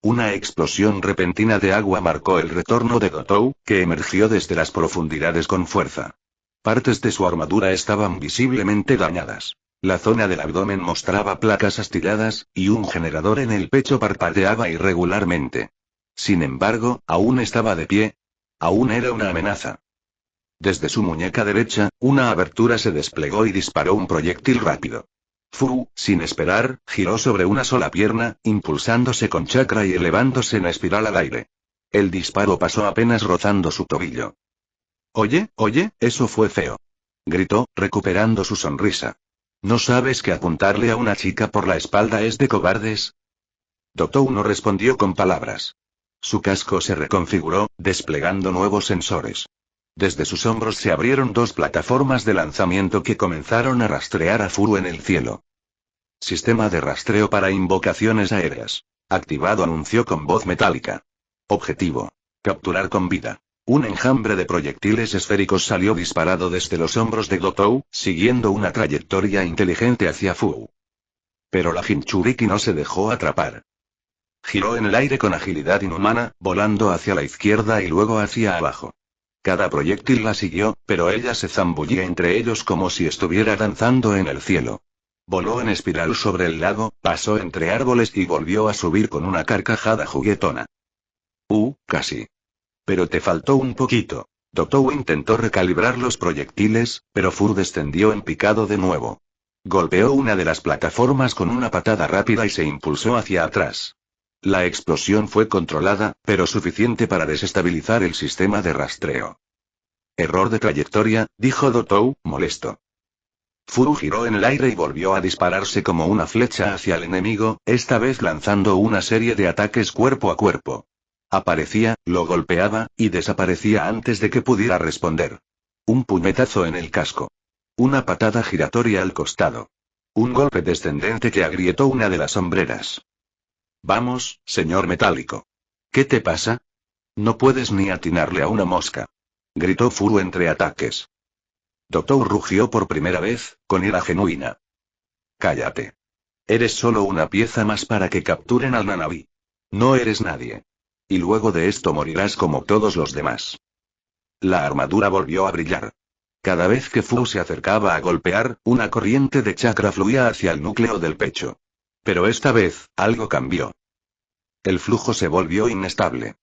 Una explosión repentina de agua marcó el retorno de Dotou, que emergió desde las profundidades con fuerza. Partes de su armadura estaban visiblemente dañadas. La zona del abdomen mostraba placas astilladas, y un generador en el pecho parpadeaba irregularmente. Sin embargo, aún estaba de pie. Aún era una amenaza. Desde su muñeca derecha, una abertura se desplegó y disparó un proyectil rápido. Fu, sin esperar, giró sobre una sola pierna, impulsándose con chakra y elevándose en espiral al aire. El disparo pasó apenas rozando su tobillo. Oye, eso fue feo. Gritó, recuperando su sonrisa. ¿No sabes que apuntarle a una chica por la espalda es de cobardes? Dotou no respondió con palabras. Su casco se reconfiguró, desplegando nuevos sensores. Desde sus hombros se abrieron dos plataformas de lanzamiento que comenzaron a rastrear a Fu en el cielo. Sistema de rastreo para invocaciones aéreas. Activado, anunció con voz metálica. Objetivo. Capturar con vida. Un enjambre de proyectiles esféricos salió disparado desde los hombros de Dotou, siguiendo una trayectoria inteligente hacia Fu. Pero la Jinchuriki no se dejó atrapar. Giró en el aire con agilidad inhumana, volando hacia la izquierda y luego hacia abajo. Cada proyectil la siguió, pero ella se zambullía entre ellos como si estuviera danzando en el cielo. Voló en espiral sobre el lago, pasó entre árboles y volvió a subir con una carcajada juguetona. Casi. Pero te faltó un poquito. Dotou intentó recalibrar los proyectiles, pero Fu descendió en picado de nuevo. Golpeó una de las plataformas con una patada rápida y se impulsó hacia atrás. La explosión fue controlada, pero suficiente para desestabilizar el sistema de rastreo. Error de trayectoria, dijo Dotou, molesto. Fu giró en el aire y volvió a dispararse como una flecha hacia el enemigo, esta vez lanzando una serie de ataques cuerpo a cuerpo. Aparecía, lo golpeaba, y desaparecía antes de que pudiera responder. Un puñetazo en el casco. Una patada giratoria al costado. Un golpe descendente que agrietó una de las hombreras. Vamos, señor metálico. ¿Qué te pasa? No puedes ni atinarle a una mosca. Gritó Fu entre ataques. Dotou rugió por primera vez, con ira genuina. Cállate. Eres solo una pieza más para que capturen al Nanabi. No eres nadie. Y luego de esto morirás como todos los demás. La armadura volvió a brillar. Cada vez que Fu se acercaba a golpear, una corriente de chakra fluía hacia el núcleo del pecho. Pero esta vez, algo cambió. El flujo se volvió inestable.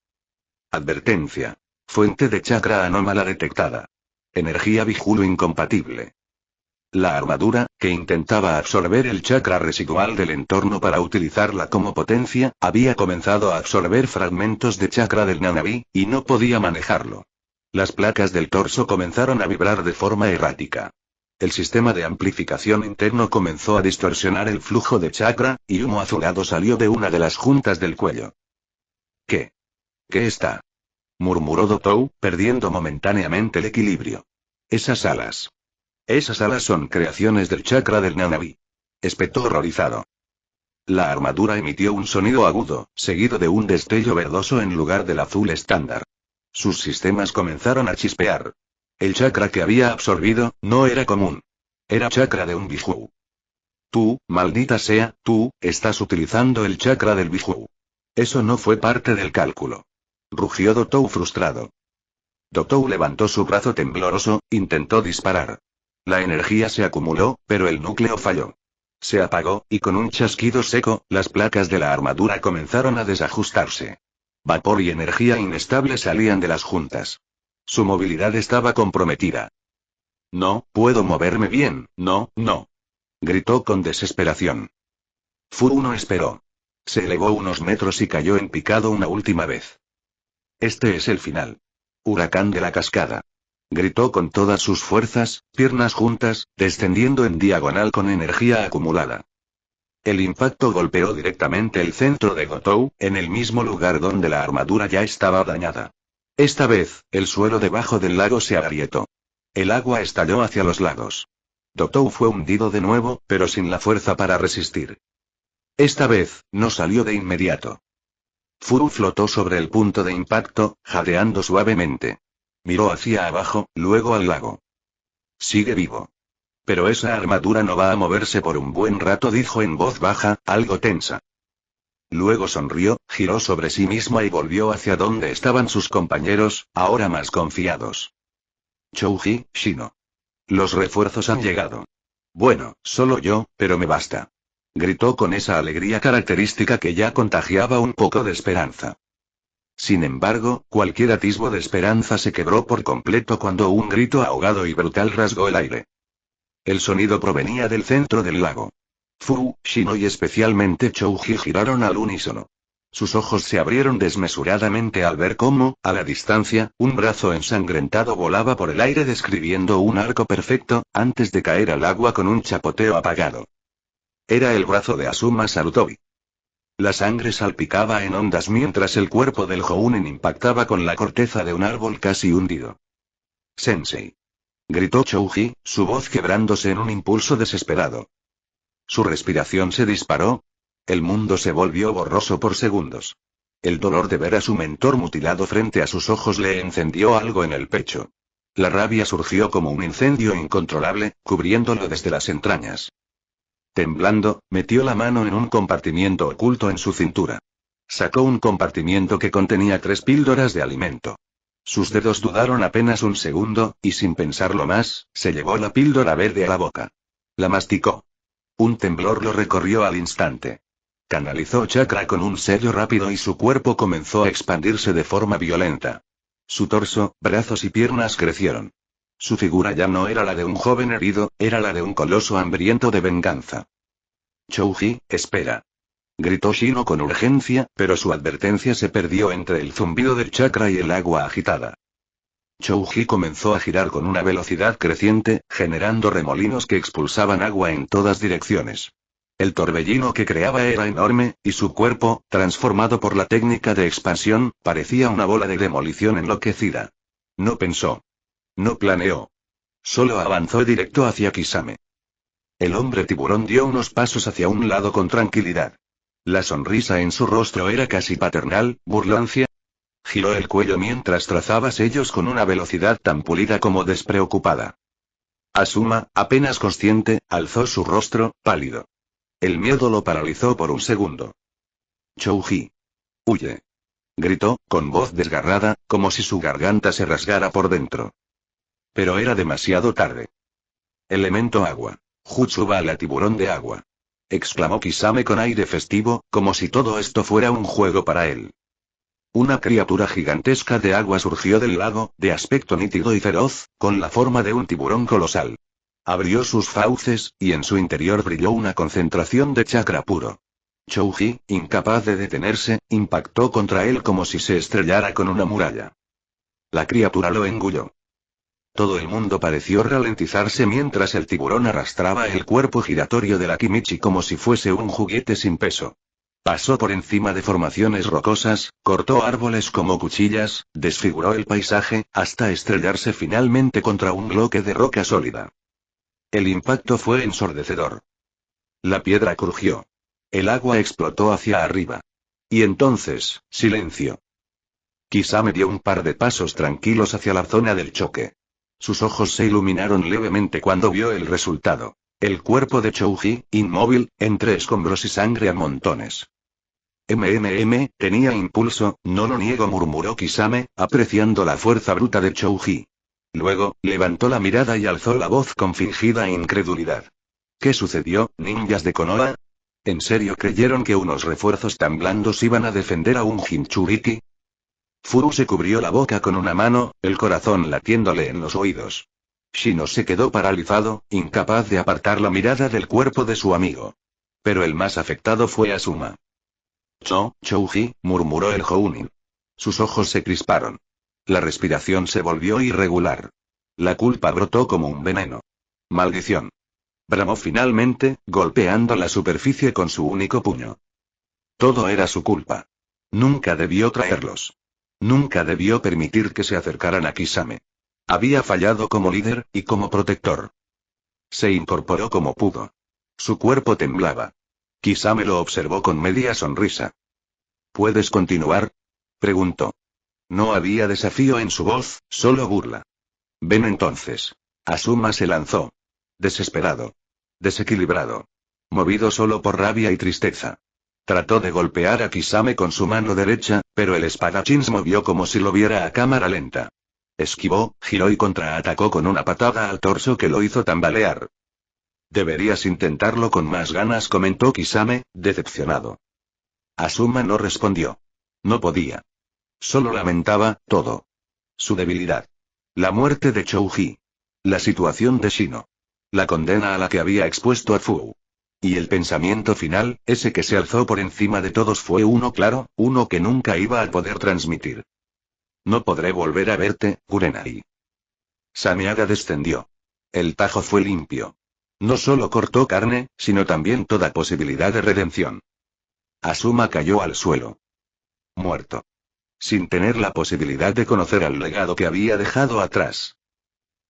Advertencia. Fuente de chakra anómala detectada. Energía Vijulo incompatible. La armadura, que intentaba absorber el chakra residual del entorno para utilizarla como potencia, había comenzado a absorber fragmentos de chakra del Nanabi, y no podía manejarlo. Las placas del torso comenzaron a vibrar de forma errática. El sistema de amplificación interno comenzó a distorsionar el flujo de chakra, y humo azulado salió de una de las juntas del cuello. ¿Qué? ¿Qué está? Murmuró Dotou, perdiendo momentáneamente el equilibrio. Esas alas. Esas alas son creaciones del chakra del Nanabi. Espetó horrorizado. La armadura emitió un sonido agudo, seguido de un destello verdoso en lugar del azul estándar. Sus sistemas comenzaron a chispear. El chakra que había absorbido, no era común. Era chakra de un Biju. Tú, maldita sea, tú, estás utilizando el chakra del Biju. Eso no fue parte del cálculo. rugió Dotou frustrado. Dotou levantó su brazo tembloroso, intentó disparar. La energía se acumuló, pero el núcleo falló. Se apagó, y con un chasquido seco, las placas de la armadura comenzaron a desajustarse. Vapor y energía inestable salían de las juntas. Su movilidad estaba comprometida. No, puedo moverme bien, no, no. Gritó con desesperación. Furu no esperó. Se elevó unos metros y cayó en picado una última vez. Este es el final. Huracán de la cascada. Gritó con todas sus fuerzas, piernas juntas, descendiendo en diagonal con energía acumulada. El impacto golpeó directamente el centro de Dotou, en el mismo lugar donde la armadura ya estaba dañada. Esta vez, el suelo debajo del lago se agrietó. El agua estalló hacia los lados. Dotou fue hundido de nuevo, pero sin la fuerza para resistir. Esta vez, no salió de inmediato. Furu flotó sobre el punto de impacto, jadeando suavemente. Miró hacia abajo, luego al lago. Sigue vivo. Pero esa armadura no va a moverse por un buen rato, dijo en voz baja, algo tensa. Luego sonrió, giró sobre sí misma y volvió hacia donde estaban sus compañeros, ahora más confiados. Chouji, Shino. Los refuerzos han llegado. Bueno, solo yo, pero me basta. Gritó con esa alegría característica que ya contagiaba un poco de esperanza. Sin embargo, cualquier atisbo de esperanza se quebró por completo cuando un grito ahogado y brutal rasgó el aire. El sonido provenía del centro del lago. Furu, Shino y especialmente Chouji giraron al unísono. Sus ojos se abrieron desmesuradamente al ver cómo, a la distancia, un brazo ensangrentado volaba por el aire describiendo un arco perfecto, antes de caer al agua con un chapoteo apagado. Era el brazo de Asuma Sarutobi. La sangre salpicaba en ondas mientras el cuerpo del Jounin impactaba con la corteza de un árbol casi hundido. «Sensei», gritó Chouji, su voz quebrándose en un impulso desesperado. Su respiración se disparó. El mundo se volvió borroso por segundos. El dolor de ver a su mentor mutilado frente a sus ojos le encendió algo en el pecho. La rabia surgió como un incendio incontrolable, cubriéndolo desde las entrañas. Temblando, metió la mano en un compartimiento oculto en su cintura. Sacó un compartimiento que contenía 3 píldoras de alimento. Sus dedos dudaron apenas un segundo, y sin pensarlo más, se llevó la píldora verde a la boca. La masticó. Un temblor lo recorrió al instante. Canalizó chakra con un sello rápido y su cuerpo comenzó a expandirse de forma violenta. Su torso, brazos y piernas crecieron. Su figura ya no era la de un joven herido, era la de un coloso hambriento de venganza. Chouji, espera. Gritó Shino con urgencia, pero su advertencia se perdió entre el zumbido del chakra y el agua agitada. Chouji comenzó a girar con una velocidad creciente, generando remolinos que expulsaban agua en todas direcciones. El torbellino que creaba era enorme, y su cuerpo, transformado por la técnica de expansión, parecía una bola de demolición enloquecida. No pensó. No planeó. Solo avanzó directo hacia Kisame. El hombre tiburón dio unos pasos hacia un lado con tranquilidad. La sonrisa en su rostro era casi paternal, burlancia. Giró el cuello mientras trazaba sellos con una velocidad tan pulida como despreocupada. Asuma, apenas consciente, alzó su rostro, pálido. El miedo lo paralizó por un segundo. Chouji. Huye. Gritó, con voz desgarrada, como si su garganta se rasgara por dentro. Pero era demasiado tarde. Elemento agua. Jutsu Bala tiburón de agua. Exclamó Kisame con aire festivo, como si todo esto fuera un juego para él. Una criatura gigantesca de agua surgió del lago, de aspecto nítido y feroz, con la forma de un tiburón colosal. Abrió sus fauces, y en su interior brilló una concentración de chakra puro. Chouji, incapaz de detenerse, impactó contra él como si se estrellara con una muralla. La criatura lo engulló. Todo el mundo pareció ralentizarse mientras el tiburón arrastraba el cuerpo giratorio de la Kimichi como si fuese un juguete sin peso. Pasó por encima de formaciones rocosas, cortó árboles como cuchillas, desfiguró el paisaje, hasta estrellarse finalmente contra un bloque de roca sólida. El impacto fue ensordecedor. La piedra crujió. El agua explotó hacia arriba. Y entonces, silencio. Kisame dio un par de pasos tranquilos hacia la zona del choque. Sus ojos se iluminaron levemente cuando vio el resultado. El cuerpo de Chouji, inmóvil, entre escombros y sangre a montones. Tenía impulso, no lo niego, murmuró Kisame, apreciando la fuerza bruta de Chouji. Luego, levantó la mirada y alzó la voz con fingida incredulidad. ¿Qué sucedió, ninjas de Konoha? ¿En serio creyeron que unos refuerzos tan blandos iban a defender a un Jinchuriki? Furu se cubrió la boca con una mano, el corazón latiéndole en los oídos. Shino se quedó paralizado, incapaz de apartar la mirada del cuerpo de su amigo. Pero el más afectado fue Asuma. Chouji, murmuró el Jounin. Sus ojos se crisparon. La respiración se volvió irregular. La culpa brotó como un veneno. Maldición. Bramó finalmente, golpeando la superficie con su único puño. Todo era su culpa. Nunca debió traerlos. Nunca debió permitir que se acercaran a Kisame. Había fallado como líder, y como protector. Se incorporó como pudo. Su cuerpo temblaba. Kisame lo observó con media sonrisa. ¿Puedes continuar?, preguntó. No había desafío en su voz, solo burla. Ven entonces. Asuma se lanzó. Desesperado. Desequilibrado. Movido solo por rabia y tristeza. Trató de golpear a Kisame con su mano derecha, pero el espadachín se movió como si lo viera a cámara lenta. Esquivó, giró y contraatacó con una patada al torso que lo hizo tambalear. Deberías intentarlo con más ganas, comentó Kisame, decepcionado. Asuma no respondió. No podía. Solo lamentaba todo. Su debilidad. La muerte de Chouji. La situación de Shino. La condena a la que había expuesto a Fu. Y el pensamiento final, ese que se alzó por encima de todos, fue uno claro, uno que nunca iba a poder transmitir. No podré volver a verte, Kurenai. Sameaga descendió. El tajo fue limpio. No solo cortó carne, sino también toda posibilidad de redención. Asuma cayó al suelo. Muerto. Sin tener la posibilidad de conocer al legado que había dejado atrás.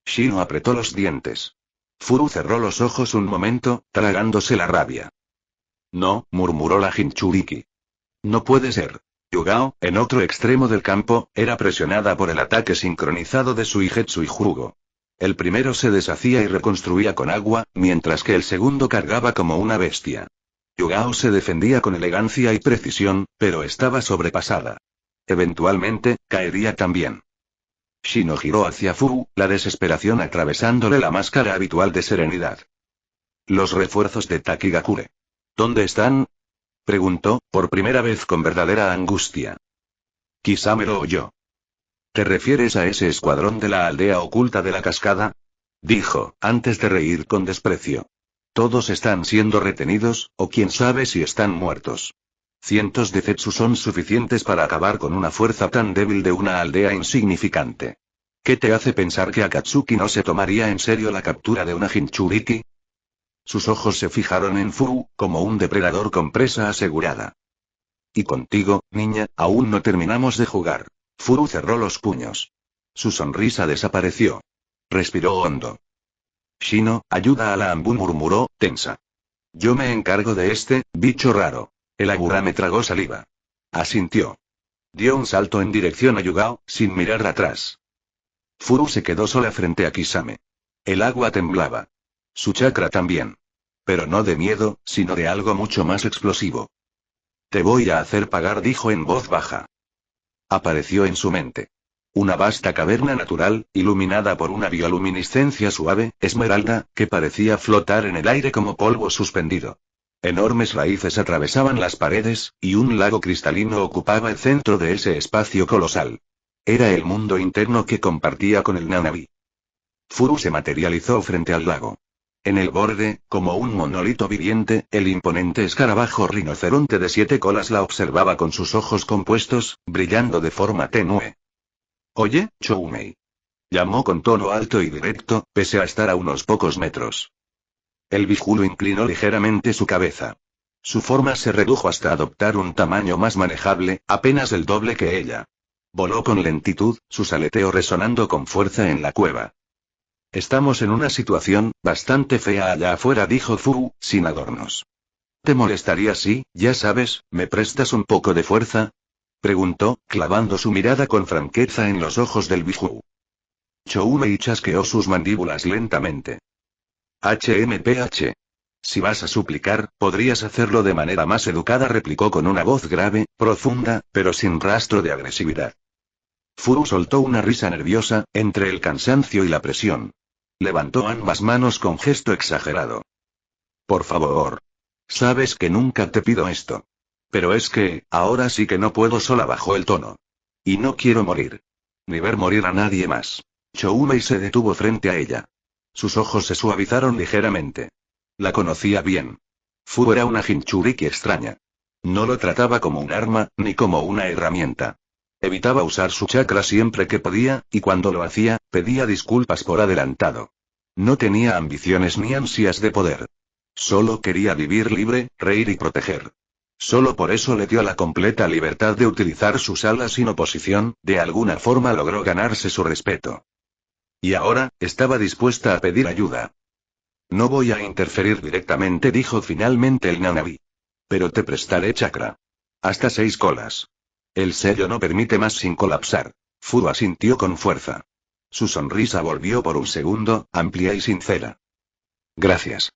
Shino apretó los dientes. Furu cerró los ojos un momento, tragándose la rabia. No, murmuró la Jinchuriki. No puede ser. Yugao, en otro extremo del campo, era presionada por el ataque sincronizado de Suigetsu y Jugo. El primero se deshacía y reconstruía con agua, mientras que el segundo cargaba como una bestia. Yugao se defendía con elegancia y precisión, pero estaba sobrepasada. Eventualmente, caería también. Shino giró hacia Furu, la desesperación atravesándole la máscara habitual de serenidad. Los refuerzos de Takigakure. ¿Dónde están?, preguntó, por primera vez con verdadera angustia. Kisame lo oyó. ¿Te refieres a ese escuadrón de la aldea oculta de la cascada?, dijo, antes de reír con desprecio. Todos están siendo retenidos, o quién sabe si están muertos. Cientos de Zetsu son suficientes para acabar con una fuerza tan débil de una aldea insignificante. ¿Qué te hace pensar que Akatsuki no se tomaría en serio la captura de una Jinchuriki? Sus ojos se fijaron en Furu, como un depredador con presa asegurada. Y contigo, niña, aún no terminamos de jugar. Furu cerró los puños. Su sonrisa desapareció. Respiró hondo. Shino, ayuda a la Anbu, murmuró, tensa. Yo me encargo de este, bicho raro. El Agurame tragó saliva. Asintió. Dio un salto en dirección a Yugao, sin mirar atrás. Furu se quedó sola frente a Kisame. El agua temblaba. Su chakra también. Pero no de miedo, sino de algo mucho más explosivo. Te voy a hacer pagar, dijo en voz baja. Apareció en su mente. Una vasta caverna natural, iluminada por una bioluminiscencia suave, esmeralda, que parecía flotar en el aire como polvo suspendido. Enormes raíces atravesaban las paredes, y un lago cristalino ocupaba el centro de ese espacio colosal. Era el mundo interno que compartía con el Nanabi. Furu se materializó frente al lago. En el borde, como un monolito viviente, el imponente escarabajo rinoceronte de 7 colas la observaba con sus ojos compuestos, brillando de forma tenue. Oye, Choumei. Llamó con tono alto y directo, pese a estar a unos pocos metros. El viejulo inclinó ligeramente su cabeza. Su forma se redujo hasta adoptar un tamaño más manejable, apenas el doble que ella. Voló con lentitud, sus aleteos resonando con fuerza en la cueva. Estamos en una situación bastante fea allá afuera, dijo Furu, sin adornos. ¿Te molestaría si, ya sabes, me prestas un poco de fuerza?, preguntó, clavando su mirada con franqueza en los ojos del viejulo. Choumei chasqueó sus mandíbulas lentamente. HMPH. Si vas a suplicar, podrías hacerlo de manera más educada, replicó con una voz grave, profunda, pero sin rastro de agresividad. Furu soltó una risa nerviosa, entre el cansancio y la presión. Levantó ambas manos con gesto exagerado. Por favor. Sabes que nunca te pido esto. Pero es que, ahora sí que no puedo sola, bajó el tono. Y no quiero morir. Ni ver morir a nadie más. Choumei se detuvo frente a ella. Sus ojos se suavizaron ligeramente. La conocía bien. Fu era una Jinchuriki extraña. No lo trataba como un arma, ni como una herramienta. Evitaba usar su chakra siempre que podía, y cuando lo hacía, pedía disculpas por adelantado. No tenía ambiciones ni ansias de poder. Solo quería vivir libre, reír y proteger. Solo por eso le dio la completa libertad de utilizar sus alas sin oposición, de alguna forma logró ganarse su respeto. Y ahora, estaba dispuesta a pedir ayuda. No voy a interferir directamente, dijo finalmente el Nanabi. Pero te prestaré chakra. Hasta 6 colas. El sello no permite más sin colapsar. Fu asintió con fuerza. Su sonrisa volvió por un segundo, amplia y sincera. Gracias.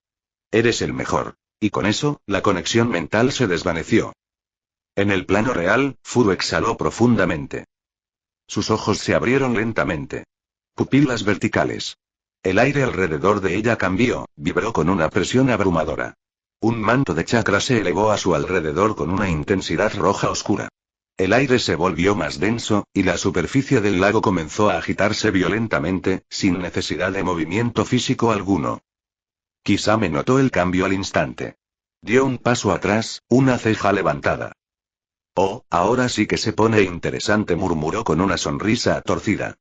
Eres el mejor. Y con eso, la conexión mental se desvaneció. En el plano real, Fu exhaló profundamente. Sus ojos se abrieron lentamente. Pupilas verticales. El aire alrededor de ella cambió, vibró con una presión abrumadora. Un manto de chakra se elevó a su alrededor con una intensidad roja oscura. El aire se volvió más denso, y la superficie del lago comenzó a agitarse violentamente, sin necesidad de movimiento físico alguno. Kisame notó el cambio al instante. Dio un paso atrás, una ceja levantada. Oh, ahora sí que se pone interesante, murmuró con una sonrisa torcida.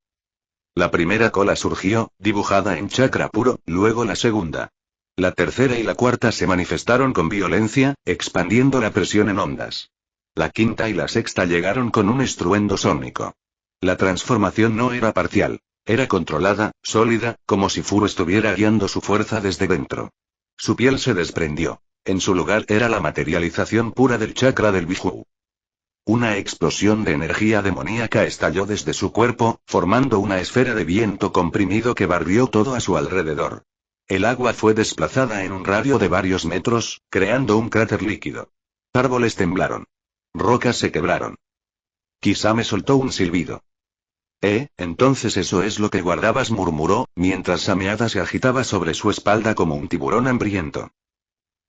La primera cola surgió, dibujada en chakra puro, luego la segunda. La tercera y la cuarta se manifestaron con violencia, expandiendo la presión en ondas. La quinta y la sexta llegaron con un estruendo sónico. La transformación no era parcial. Era controlada, sólida, como si Fu estuviera guiando su fuerza desde dentro. Su piel se desprendió. En su lugar era la materialización pura del chakra del Biju. Una explosión de energía demoníaca estalló desde su cuerpo, formando una esfera de viento comprimido que barrió todo a su alrededor. El agua fue desplazada en un radio de varios metros, creando un cráter líquido. Árboles temblaron. Rocas se quebraron. Kisame soltó un silbido. Entonces eso es lo que guardabas, murmuró, mientras Sameada se agitaba sobre su espalda como un tiburón hambriento.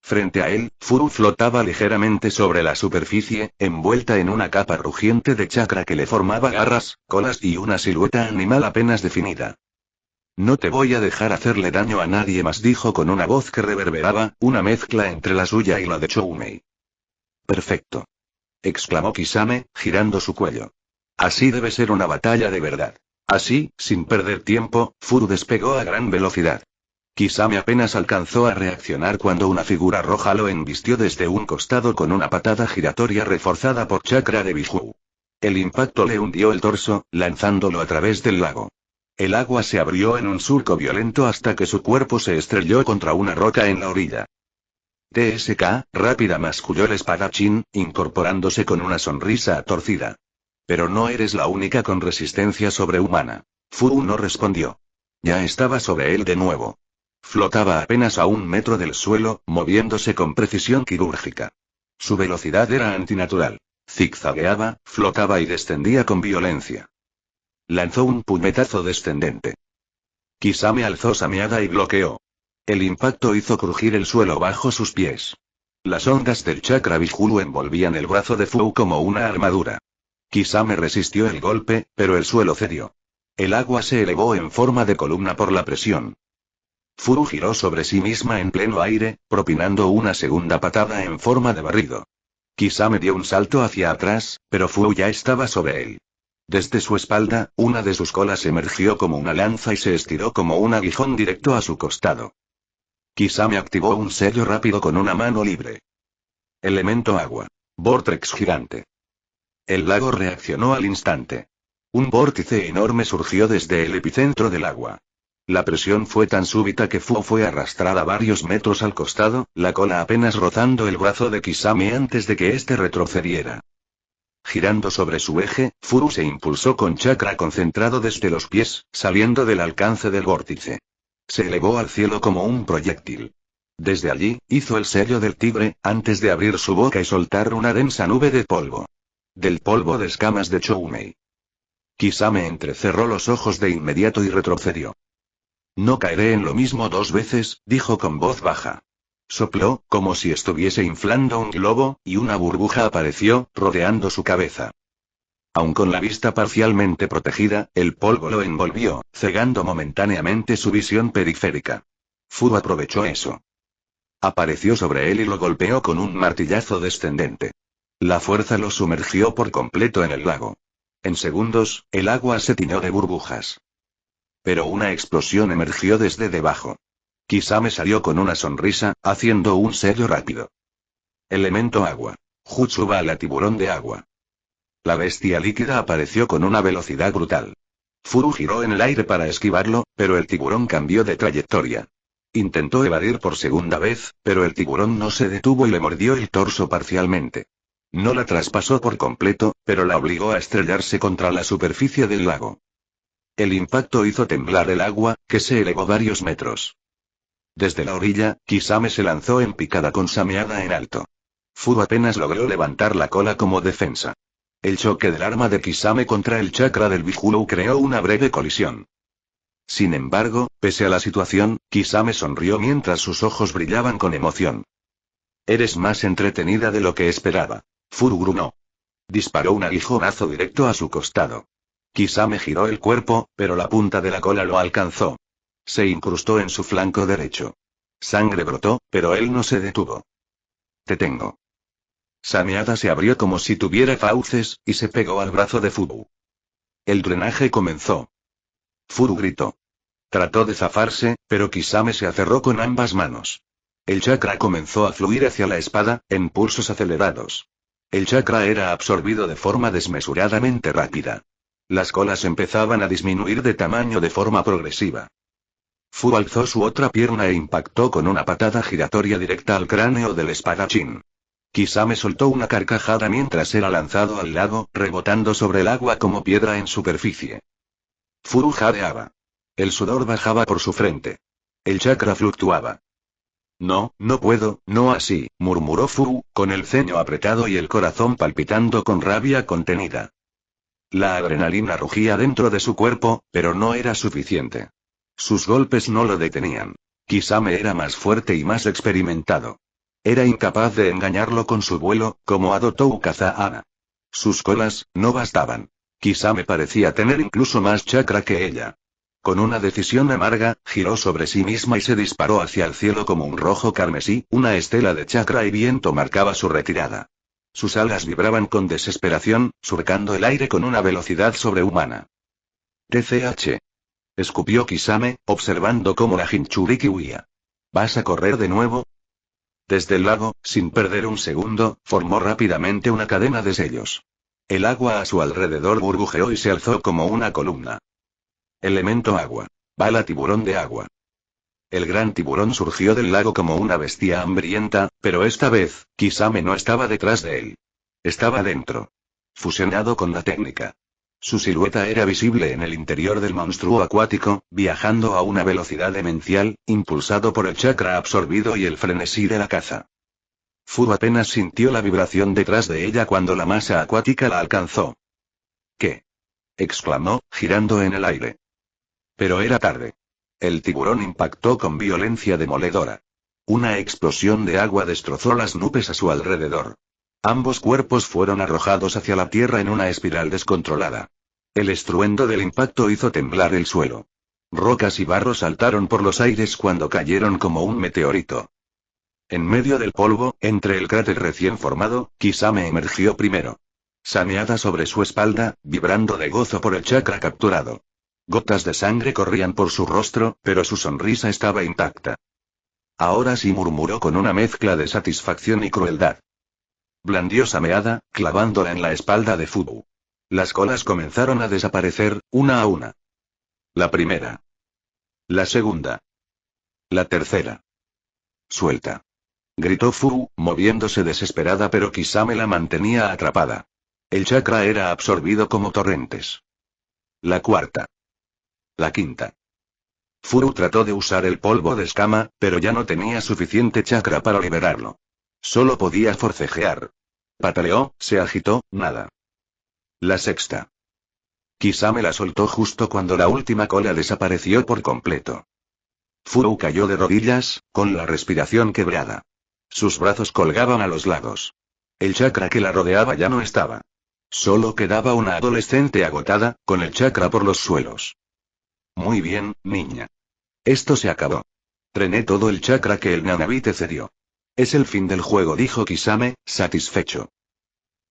Frente a él, Furu flotaba ligeramente sobre la superficie, envuelta en una capa rugiente de chakra que le formaba garras, colas y una silueta animal apenas definida. No te voy a dejar hacerle daño a nadie más, dijo con una voz que reverberaba, una mezcla entre la suya y la de Choumei. Perfecto. Exclamó Kisame, girando su cuello. Así debe ser una batalla de verdad. Así, sin perder tiempo, Furu despegó a gran velocidad. Kisame apenas alcanzó a reaccionar cuando una figura roja lo embistió desde un costado con una patada giratoria reforzada por chakra de Biju. El impacto le hundió el torso, lanzándolo a través del lago. El agua se abrió en un surco violento hasta que su cuerpo se estrelló contra una roca en la orilla. TSK, rápida, masculló el espadachín, incorporándose con una sonrisa torcida. Pero no eres la única con resistencia sobrehumana. Fu no respondió. Ya estaba sobre él de nuevo. Flotaba apenas a 1 metro del suelo, moviéndose con precisión quirúrgica. Su velocidad era antinatural. Zigzagueaba, flotaba y descendía con violencia. Lanzó un puñetazo descendente. Kisame alzó Sameada y bloqueó. El impacto hizo crujir el suelo bajo sus pies. Las ondas del chakra Biju envolvían el brazo de Fu como una armadura. Kisame resistió el golpe, pero el suelo cedió. El agua se elevó en forma de columna por la presión. Fu giró sobre sí misma en pleno aire, propinando una segunda patada en forma de barrido. Kisame dio un salto hacia atrás, pero Fu ya estaba sobre él. Desde su espalda, una de sus colas emergió como una lanza y se estiró como un aguijón directo a su costado. Kisame activó un sello rápido con una mano libre. Elemento agua. Vortex gigante. El lago reaccionó al instante. Un vórtice enorme surgió desde el epicentro del agua. La presión fue tan súbita que Fu fue arrastrada varios metros al costado, la cola apenas rozando el brazo de Kisame antes de que éste retrocediera. Girando sobre su eje, Fu se impulsó con chakra concentrado desde los pies, saliendo del alcance del vórtice. Se elevó al cielo como un proyectil. Desde allí, hizo el sello del tigre, antes de abrir su boca y soltar una densa nube de polvo. Del polvo de escamas de Choumei. Kisame entrecerró los ojos de inmediato y retrocedió. No caeré en lo mismo 2 veces, dijo con voz baja. Sopló, como si estuviese inflando un globo, y una burbuja apareció, rodeando su cabeza. Aun con la vista parcialmente protegida, el polvo lo envolvió, cegando momentáneamente su visión periférica. Fu aprovechó eso. Apareció sobre él y lo golpeó con un martillazo descendente. La fuerza lo sumergió por completo en el lago. En segundos, el agua se tiñó de burbujas. Pero una explosión emergió desde debajo. Kisame salió con una sonrisa, haciendo un sello rápido. Elemento agua. Jutsu-bala tiburón de agua. La bestia líquida apareció con una velocidad brutal. Furu giró en el aire para esquivarlo, pero el tiburón cambió de trayectoria. Intentó evadir por segunda vez, pero el tiburón no se detuvo y le mordió el torso parcialmente. No la traspasó por completo, pero la obligó a estrellarse contra la superficie del lago. El impacto hizo temblar el agua, que se elevó varios metros. Desde la orilla, Kisame se lanzó en picada con Sameada en alto. Furu apenas logró levantar la cola como defensa. El choque del arma de Kisame contra el chakra del Bihulu creó una breve colisión. Sin embargo, pese a la situación, Kisame sonrió mientras sus ojos brillaban con emoción. Eres más entretenida de lo que esperaba. Furu gruñó. Disparó un aguijonazo directo a su costado. Kisame giró el cuerpo, pero la punta de la cola lo alcanzó. Se incrustó en su flanco derecho. Sangre brotó, pero él no se detuvo. Te tengo. Sameada se abrió como si tuviera fauces, y se pegó al brazo de Furu. El drenaje comenzó. Furu gritó. Trató de zafarse, pero Kisame se aferró con ambas manos. El chakra comenzó a fluir hacia la espada, en pulsos acelerados. El chakra era absorbido de forma desmesuradamente rápida. Las colas empezaban a disminuir de tamaño de forma progresiva. Furu alzó su otra pierna e impactó con una patada giratoria directa al cráneo del espadachín. Kisame soltó una carcajada mientras era lanzado al lago, rebotando sobre el agua como piedra en superficie. Furu jadeaba. El sudor bajaba por su frente. El chakra fluctuaba. No, no puedo, no así, murmuró Furu, con el ceño apretado y el corazón palpitando con rabia contenida. La adrenalina rugía dentro de su cuerpo, pero no era suficiente. Sus golpes no lo detenían. Kisame era más fuerte y más experimentado. Era incapaz de engañarlo con su vuelo, como Adotou Kazaana. Sus colas, no bastaban. Kisame parecía tener incluso más chakra que ella. Con una decisión amarga, giró sobre sí misma y se disparó hacia el cielo como un rojo carmesí, una estela de chakra y viento marcaba su retirada. Sus alas vibraban con desesperación, surcando el aire con una velocidad sobrehumana. TCH. Escupió Kisame, observando cómo la Jinchuriki huía. ¿Vas a correr de nuevo? Desde el lago, sin perder un segundo, formó rápidamente una cadena de sellos. El agua a su alrededor burbujeó y se alzó como una columna. Elemento agua. Bala tiburón de agua. El gran tiburón surgió del lago como una bestia hambrienta, pero esta vez, Kisame no estaba detrás de él. Estaba dentro. Fusionado con la técnica. Su silueta era visible en el interior del monstruo acuático, viajando a una velocidad demencial, impulsado por el chakra absorbido y el frenesí de la caza. Furu apenas sintió la vibración detrás de ella cuando la masa acuática la alcanzó. ¿Qué? Exclamó, girando en el aire. Pero era tarde. El tiburón impactó con violencia demoledora. Una explosión de agua destrozó las nubes a su alrededor. Ambos cuerpos fueron arrojados hacia la tierra en una espiral descontrolada. El estruendo del impacto hizo temblar el suelo. Rocas y barro saltaron por los aires cuando cayeron como un meteorito. En medio del polvo, entre el cráter recién formado, Kisame emergió primero. Sameada sobre su espalda, vibrando de gozo por el chakra capturado. Gotas de sangre corrían por su rostro, pero su sonrisa estaba intacta. Ahora sí, murmuró con una mezcla de satisfacción y crueldad. Blandió Sameada, clavándola en la espalda de Furu. Las colas comenzaron a desaparecer, una a una. La primera. La segunda. La tercera. Suelta. Gritó Furu, moviéndose desesperada, pero Kisame la mantenía atrapada. El chakra era absorbido como torrentes. La cuarta. La quinta. Furu trató de usar el polvo de escama, pero ya no tenía suficiente chakra para liberarlo. Solo podía forcejear. Pataleó, se agitó, nada. La sexta. Kisame la soltó justo cuando la última cola desapareció por completo. Furu cayó de rodillas, con la respiración quebrada. Sus brazos colgaban a los lados. El chakra que la rodeaba ya no estaba. Solo quedaba una adolescente agotada, con el chakra por los suelos. Muy bien, niña. Esto se acabó. Drené todo el chakra que el Nanabi te cedió. Es el fin del juego, dijo Kisame, satisfecho.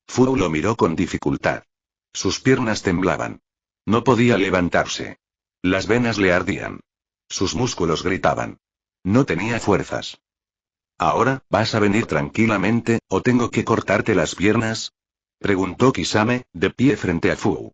Furu lo miró con dificultad. Sus piernas temblaban. No podía levantarse. Las venas le ardían. Sus músculos gritaban. No tenía fuerzas. ¿Ahora, vas a venir tranquilamente, o tengo que cortarte las piernas? Preguntó Kisame, de pie frente a Furu.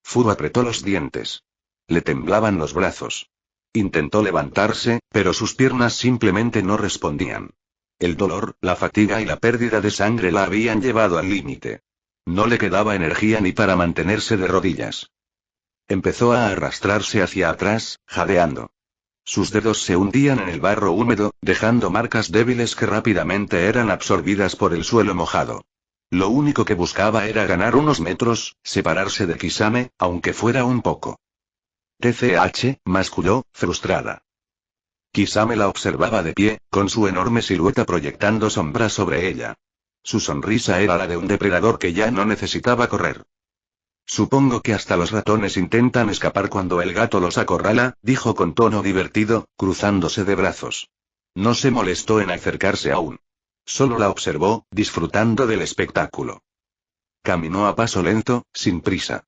Furu apretó los dientes. Le temblaban los brazos. Intentó levantarse, pero sus piernas simplemente no respondían. El dolor, la fatiga y la pérdida de sangre la habían llevado al límite. No le quedaba energía ni para mantenerse de rodillas. Empezó a arrastrarse hacia atrás, jadeando. Sus dedos se hundían en el barro húmedo, dejando marcas débiles que rápidamente eran absorbidas por el suelo mojado. Lo único que buscaba era ganar unos metros, separarse de Kisame, aunque fuera un poco. TCH, masculló, frustrada. Kisame la observaba de pie, con su enorme silueta proyectando sombra sobre ella. Su sonrisa era la de un depredador que ya no necesitaba correr. Supongo que hasta los ratones intentan escapar cuando el gato los acorrala, dijo con tono divertido, cruzándose de brazos. No se molestó en acercarse aún. Solo la observó, disfrutando del espectáculo. Caminó a paso lento, sin prisa.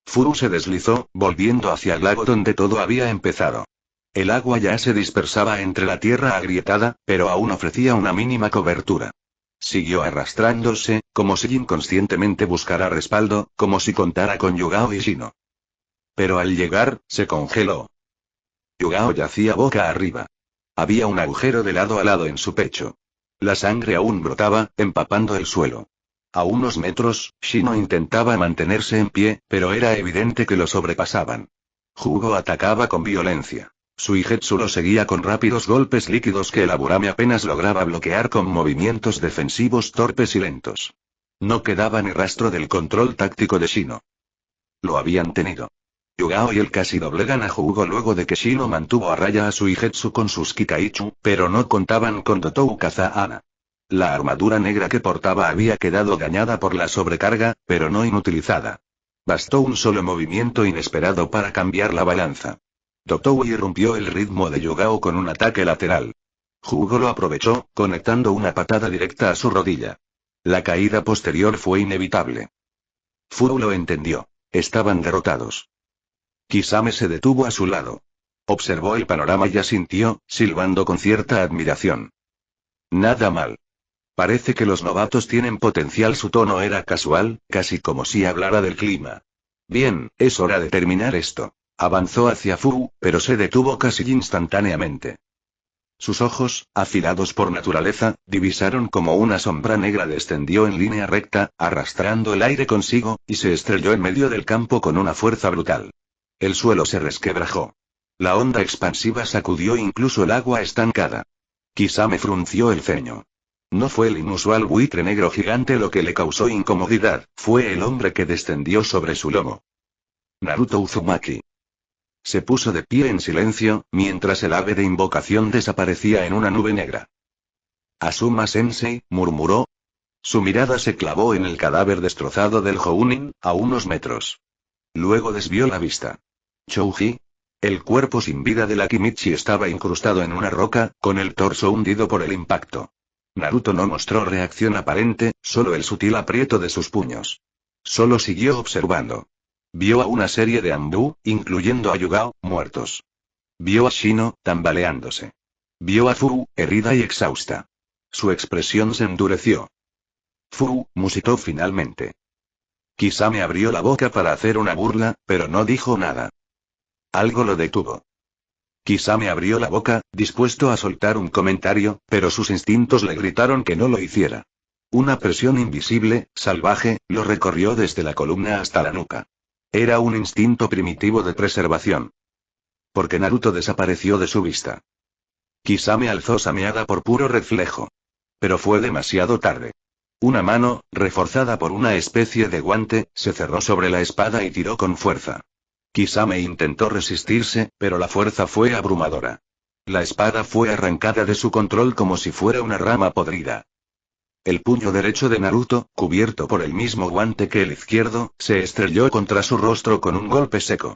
Furu se deslizó, volviendo hacia el lago donde todo había empezado. El agua ya se dispersaba entre la tierra agrietada, pero aún ofrecía una mínima cobertura. Siguió arrastrándose, como si inconscientemente buscara respaldo, como si contara con Yugao y Shino. Pero al llegar, se congeló. Yugao yacía boca arriba. Había un agujero de lado a lado en su pecho. La sangre aún brotaba, empapando el suelo. A unos metros, Shino intentaba mantenerse en pie, pero era evidente que lo sobrepasaban. Jugo atacaba con violencia. Suigetsu lo seguía con rápidos golpes líquidos que el Aburame apenas lograba bloquear con movimientos defensivos torpes y lentos. No quedaba ni rastro del control táctico de Shino. Lo habían tenido. Yugao y él casi doblegan a Jugo luego de que Shino mantuvo a raya a Suigetsu con sus Kikaichu, pero no contaban con Dotou Kazaana. La armadura negra que portaba había quedado dañada por la sobrecarga, pero no inutilizada. Bastó un solo movimiento inesperado para cambiar la balanza. Dotou irrumpió el ritmo de Yugao con un ataque lateral. Jugo lo aprovechó, conectando una patada directa a su rodilla. La caída posterior fue inevitable. Furu lo entendió. Estaban derrotados. Kisame se detuvo a su lado. Observó el panorama y asintió, silbando con cierta admiración. Nada mal. Parece que los novatos tienen potencial. Su tono era casual, casi como si hablara del clima. Bien, es hora de terminar esto. Avanzó hacia Furu, pero se detuvo casi instantáneamente. Sus ojos, afilados por naturaleza, divisaron como una sombra negra descendió en línea recta, arrastrando el aire consigo, y se estrelló en medio del campo con una fuerza brutal. El suelo se resquebrajó. La onda expansiva sacudió incluso el agua estancada. Kisame frunció el ceño. No fue el inusual buitre negro gigante lo que le causó incomodidad, fue el hombre que descendió sobre su lomo. Naruto Uzumaki. Se puso de pie en silencio, mientras el ave de invocación desaparecía en una nube negra. Asuma Sensei, murmuró. Su mirada se clavó en el cadáver destrozado del Jounin, a unos metros. Luego desvió la vista. Chouji. El cuerpo sin vida de la Kimichi estaba incrustado en una roca, con el torso hundido por el impacto. Naruto no mostró reacción aparente, solo el sutil aprieto de sus puños. Solo siguió observando. Vio a una serie de Anbu, incluyendo a Yugao, muertos. Vio a Shino, tambaleándose. Vio a Furu, herida y exhausta. Su expresión se endureció. Furu, musitó finalmente. Kisame abrió la boca para hacer una burla, pero no dijo nada. Algo lo detuvo. Kisame abrió la boca, dispuesto a soltar un comentario, pero sus instintos le gritaron que no lo hiciera. Una presión invisible, salvaje, lo recorrió desde la columna hasta la nuca. Era un instinto primitivo de preservación. Porque Naruto desapareció de su vista. Kisame alzó Sameada por puro reflejo. Pero fue demasiado tarde. Una mano, reforzada por una especie de guante, se cerró sobre la espada y tiró con fuerza. Kisame intentó resistirse, pero la fuerza fue abrumadora. La espada fue arrancada de su control como si fuera una rama podrida. El puño derecho de Naruto, cubierto por el mismo guante que el izquierdo, se estrelló contra su rostro con un golpe seco.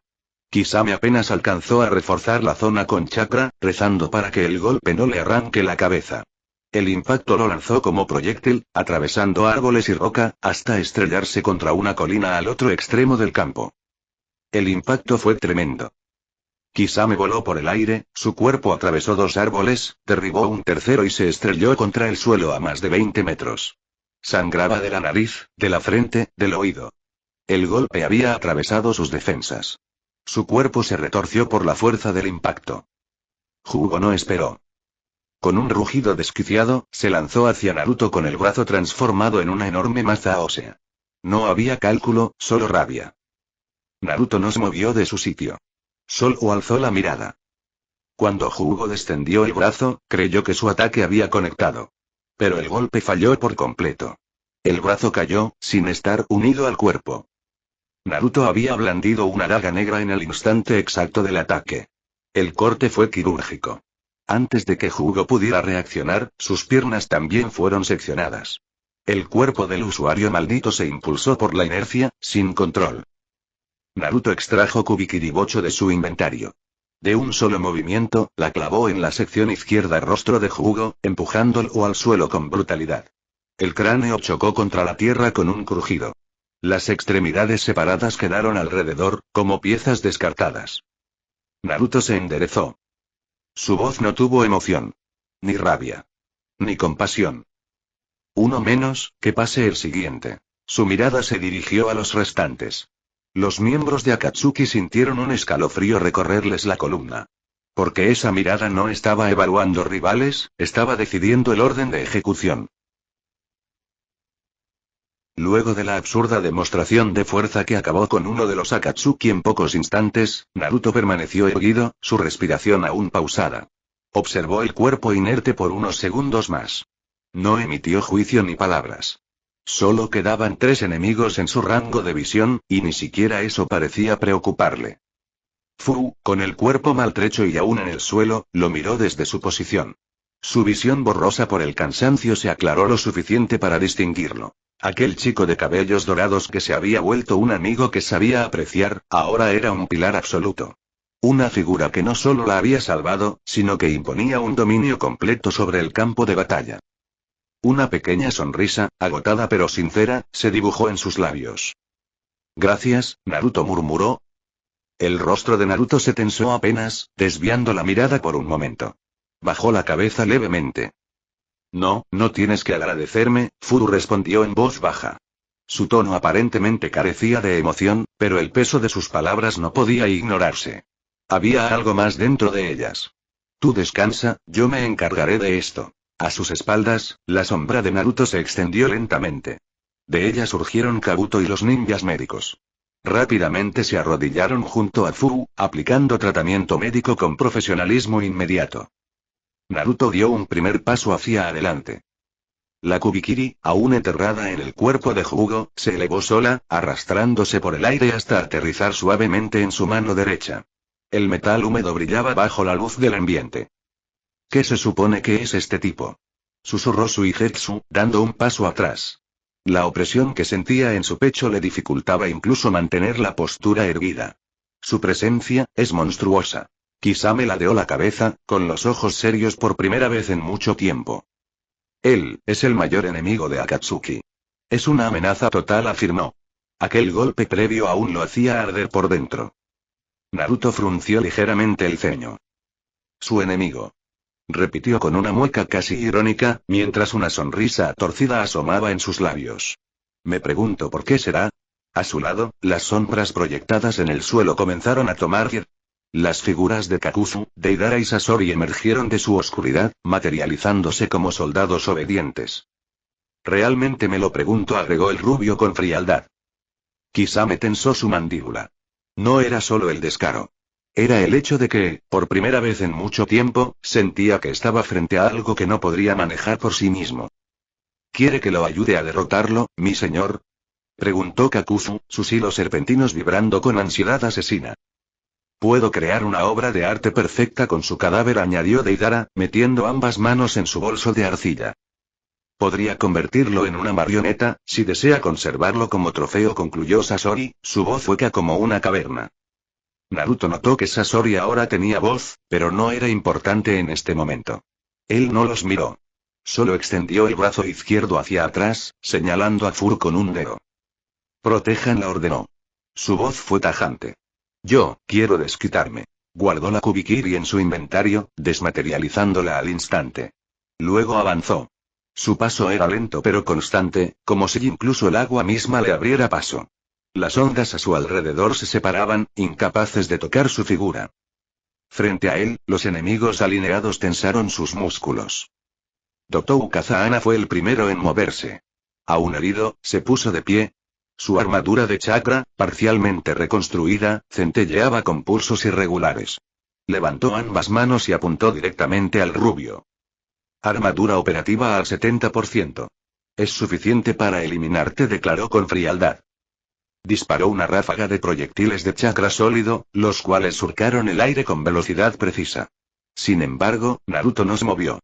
Kisame apenas alcanzó a reforzar la zona con chakra, rezando para que el golpe no le arranque la cabeza. El impacto lo lanzó como proyectil, atravesando árboles y roca, hasta estrellarse contra una colina al otro extremo del campo. El impacto fue tremendo. Kisame voló por el aire, su cuerpo atravesó 2 árboles, derribó un tercero y se estrelló contra el suelo a más de 20 metros. Sangraba de la nariz, de la frente, del oído. El golpe había atravesado sus defensas. Su cuerpo se retorció por la fuerza del impacto. Jugo no esperó. Con un rugido desquiciado, se lanzó hacia Naruto con el brazo transformado en una enorme masa ósea. No había cálculo, solo rabia. Naruto no se movió de su sitio. Solo alzó la mirada. Cuando Jugo descendió el brazo, creyó que su ataque había conectado. Pero el golpe falló por completo. El brazo cayó, sin estar unido al cuerpo. Naruto había blandido una daga negra en el instante exacto del ataque. El corte fue quirúrgico. Antes de que Jugo pudiera reaccionar, sus piernas también fueron seccionadas. El cuerpo del usuario maldito se impulsó por la inercia, sin control. Naruto extrajo Kubikiribocho de su inventario. De un solo movimiento, la clavó en la sección izquierda rostro de Jugo, empujándolo al suelo con brutalidad. El cráneo chocó contra la tierra con un crujido. Las extremidades separadas quedaron alrededor, como piezas descartadas. Naruto se enderezó. Su voz no tuvo emoción. Ni rabia. Ni compasión. Uno menos, que pase el siguiente. Su mirada se dirigió a los restantes. Los miembros de Akatsuki sintieron un escalofrío recorrerles la columna. Porque esa mirada no estaba evaluando rivales, estaba decidiendo el orden de ejecución. Luego de la absurda demostración de fuerza que acabó con uno de los Akatsuki en pocos instantes, Naruto permaneció erguido, su respiración aún pausada. Observó el cuerpo inerte por unos segundos más. No emitió juicio ni palabras. Solo quedaban 3 enemigos en su rango de visión, y ni siquiera eso parecía preocuparle. Fu, con el cuerpo maltrecho y aún en el suelo, lo miró desde su posición. Su visión borrosa por el cansancio se aclaró lo suficiente para distinguirlo. Aquel chico de cabellos dorados que se había vuelto un amigo que sabía apreciar, ahora era un pilar absoluto. Una figura que no solo la había salvado, sino que imponía un dominio completo sobre el campo de batalla. Una pequeña sonrisa, agotada pero sincera, se dibujó en sus labios. Gracias, Naruto murmuró. El rostro de Naruto se tensó apenas, desviando la mirada por un momento. Bajó la cabeza levemente. No, no tienes que agradecerme, Furu respondió en voz baja. Su tono aparentemente carecía de emoción, pero el peso de sus palabras no podía ignorarse. Había algo más dentro de ellas. Tú descansa, yo me encargaré de esto. A sus espaldas, la sombra de Naruto se extendió lentamente. De ella surgieron Kabuto y los ninjas médicos. Rápidamente se arrodillaron junto a Furu, aplicando tratamiento médico con profesionalismo inmediato. Naruto dio un primer paso hacia adelante. La Kubikiri, aún enterrada en el cuerpo de Jugo, se elevó sola, arrastrándose por el aire hasta aterrizar suavemente en su mano derecha. El metal húmedo brillaba bajo la luz del ambiente. ¿Qué se supone que es este tipo?, susurró Suigetsu, dando un paso atrás. La opresión que sentía en su pecho le dificultaba incluso mantener la postura erguida. Su presencia es monstruosa. Kisame ladeó la cabeza, con los ojos serios por primera vez en mucho tiempo. Él es el mayor enemigo de Akatsuki. Es una amenaza total, afirmó. Aquel golpe previo aún lo hacía arder por dentro. Naruto frunció ligeramente el ceño. Su enemigo. Repitió con una mueca casi irónica, mientras una sonrisa torcida asomaba en sus labios. Me pregunto por qué será. A su lado, las sombras proyectadas en el suelo comenzaron a tomar vida. Las figuras de Kakuzu, Deidara y Sasori emergieron de su oscuridad, materializándose como soldados obedientes. Realmente me lo pregunto, agregó el rubio con frialdad. Kisame tensó su mandíbula. No era solo el descaro. Era el hecho de que, por primera vez en mucho tiempo, sentía que estaba frente a algo que no podría manejar por sí mismo. ¿Quiere que lo ayude a derrotarlo, mi señor? Preguntó Kakuzu, sus hilos serpentinos vibrando con ansiedad asesina. Puedo crear una obra de arte perfecta con su cadáver, añadió Deidara, metiendo ambas manos en su bolso de arcilla. Podría convertirlo en una marioneta, si desea conservarlo como trofeo, concluyó Sasori, su voz hueca como una caverna. Naruto notó que Sasori ahora tenía voz, pero no era importante en este momento. Él no los miró. Solo extendió el brazo izquierdo hacia atrás, señalando a Fur con un dedo. Protéjanla, ordenó. Su voz fue tajante. Yo, quiero desquitarme. Guardó la Kubikiri en su inventario, desmaterializándola al instante. Luego avanzó. Su paso era lento pero constante, como si incluso el agua misma le abriera paso. Las ondas a su alrededor se separaban, incapaces de tocar su figura. Frente a él, los enemigos alineados tensaron sus músculos. Dotou Kazahana fue el primero en moverse. Aún herido, se puso de pie. Su armadura de chakra, parcialmente reconstruida, centelleaba con pulsos irregulares. Levantó ambas manos y apuntó directamente al rubio. Armadura operativa al 70%. Es suficiente para eliminarte, declaró con frialdad. Disparó una ráfaga de proyectiles de chakra sólido, los cuales surcaron el aire con velocidad precisa. Sin embargo, Naruto no se movió.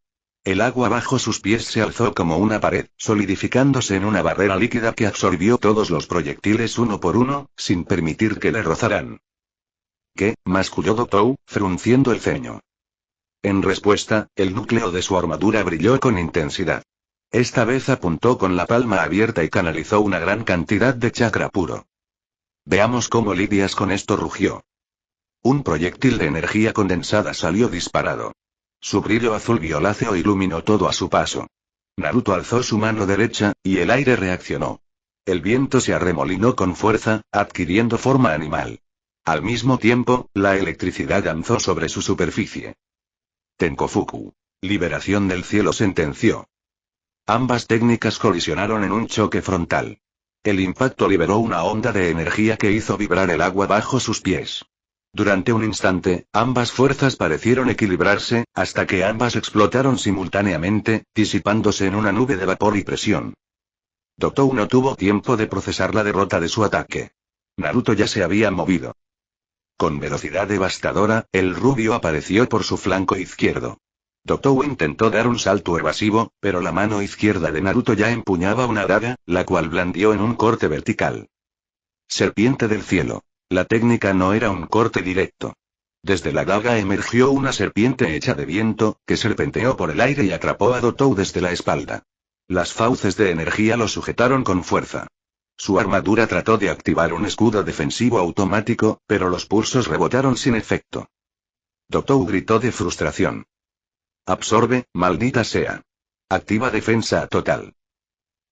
El agua bajo sus pies se alzó como una pared, solidificándose en una barrera líquida que absorbió todos los proyectiles uno por uno, sin permitir que le rozaran. ¿Qué? Masculló Dotou, frunciendo el ceño. En respuesta, el núcleo de su armadura brilló con intensidad. Esta vez apuntó con la palma abierta y canalizó una gran cantidad de chakra puro. Veamos cómo lidias con esto, rugió. Un proyectil de energía condensada salió disparado. Su brillo azul violáceo iluminó todo a su paso. Naruto alzó su mano derecha, y el aire reaccionó. El viento se arremolinó con fuerza, adquiriendo forma animal. Al mismo tiempo, la electricidad danzó sobre su superficie. Tenkofuku. Liberación del cielo, sentenció. Ambas técnicas colisionaron en un choque frontal. El impacto liberó una onda de energía que hizo vibrar el agua bajo sus pies. Durante un instante, ambas fuerzas parecieron equilibrarse, hasta que ambas explotaron simultáneamente, disipándose en una nube de vapor y presión. Dotou no tuvo tiempo de procesar la derrota de su ataque. Naruto ya se había movido. Con velocidad devastadora, el rubio apareció por su flanco izquierdo. Dotou intentó dar un salto evasivo, pero la mano izquierda de Naruto ya empuñaba una daga, la cual blandió en un corte vertical. Serpiente del cielo. La técnica no era un corte directo. Desde la daga emergió una serpiente hecha de viento, que serpenteó por el aire y atrapó a Dotou desde la espalda. Las fauces de energía lo sujetaron con fuerza. Su armadura trató de activar un escudo defensivo automático, pero los pulsos rebotaron sin efecto. Dotou gritó de frustración. Absorbe, maldita sea. Activa defensa total.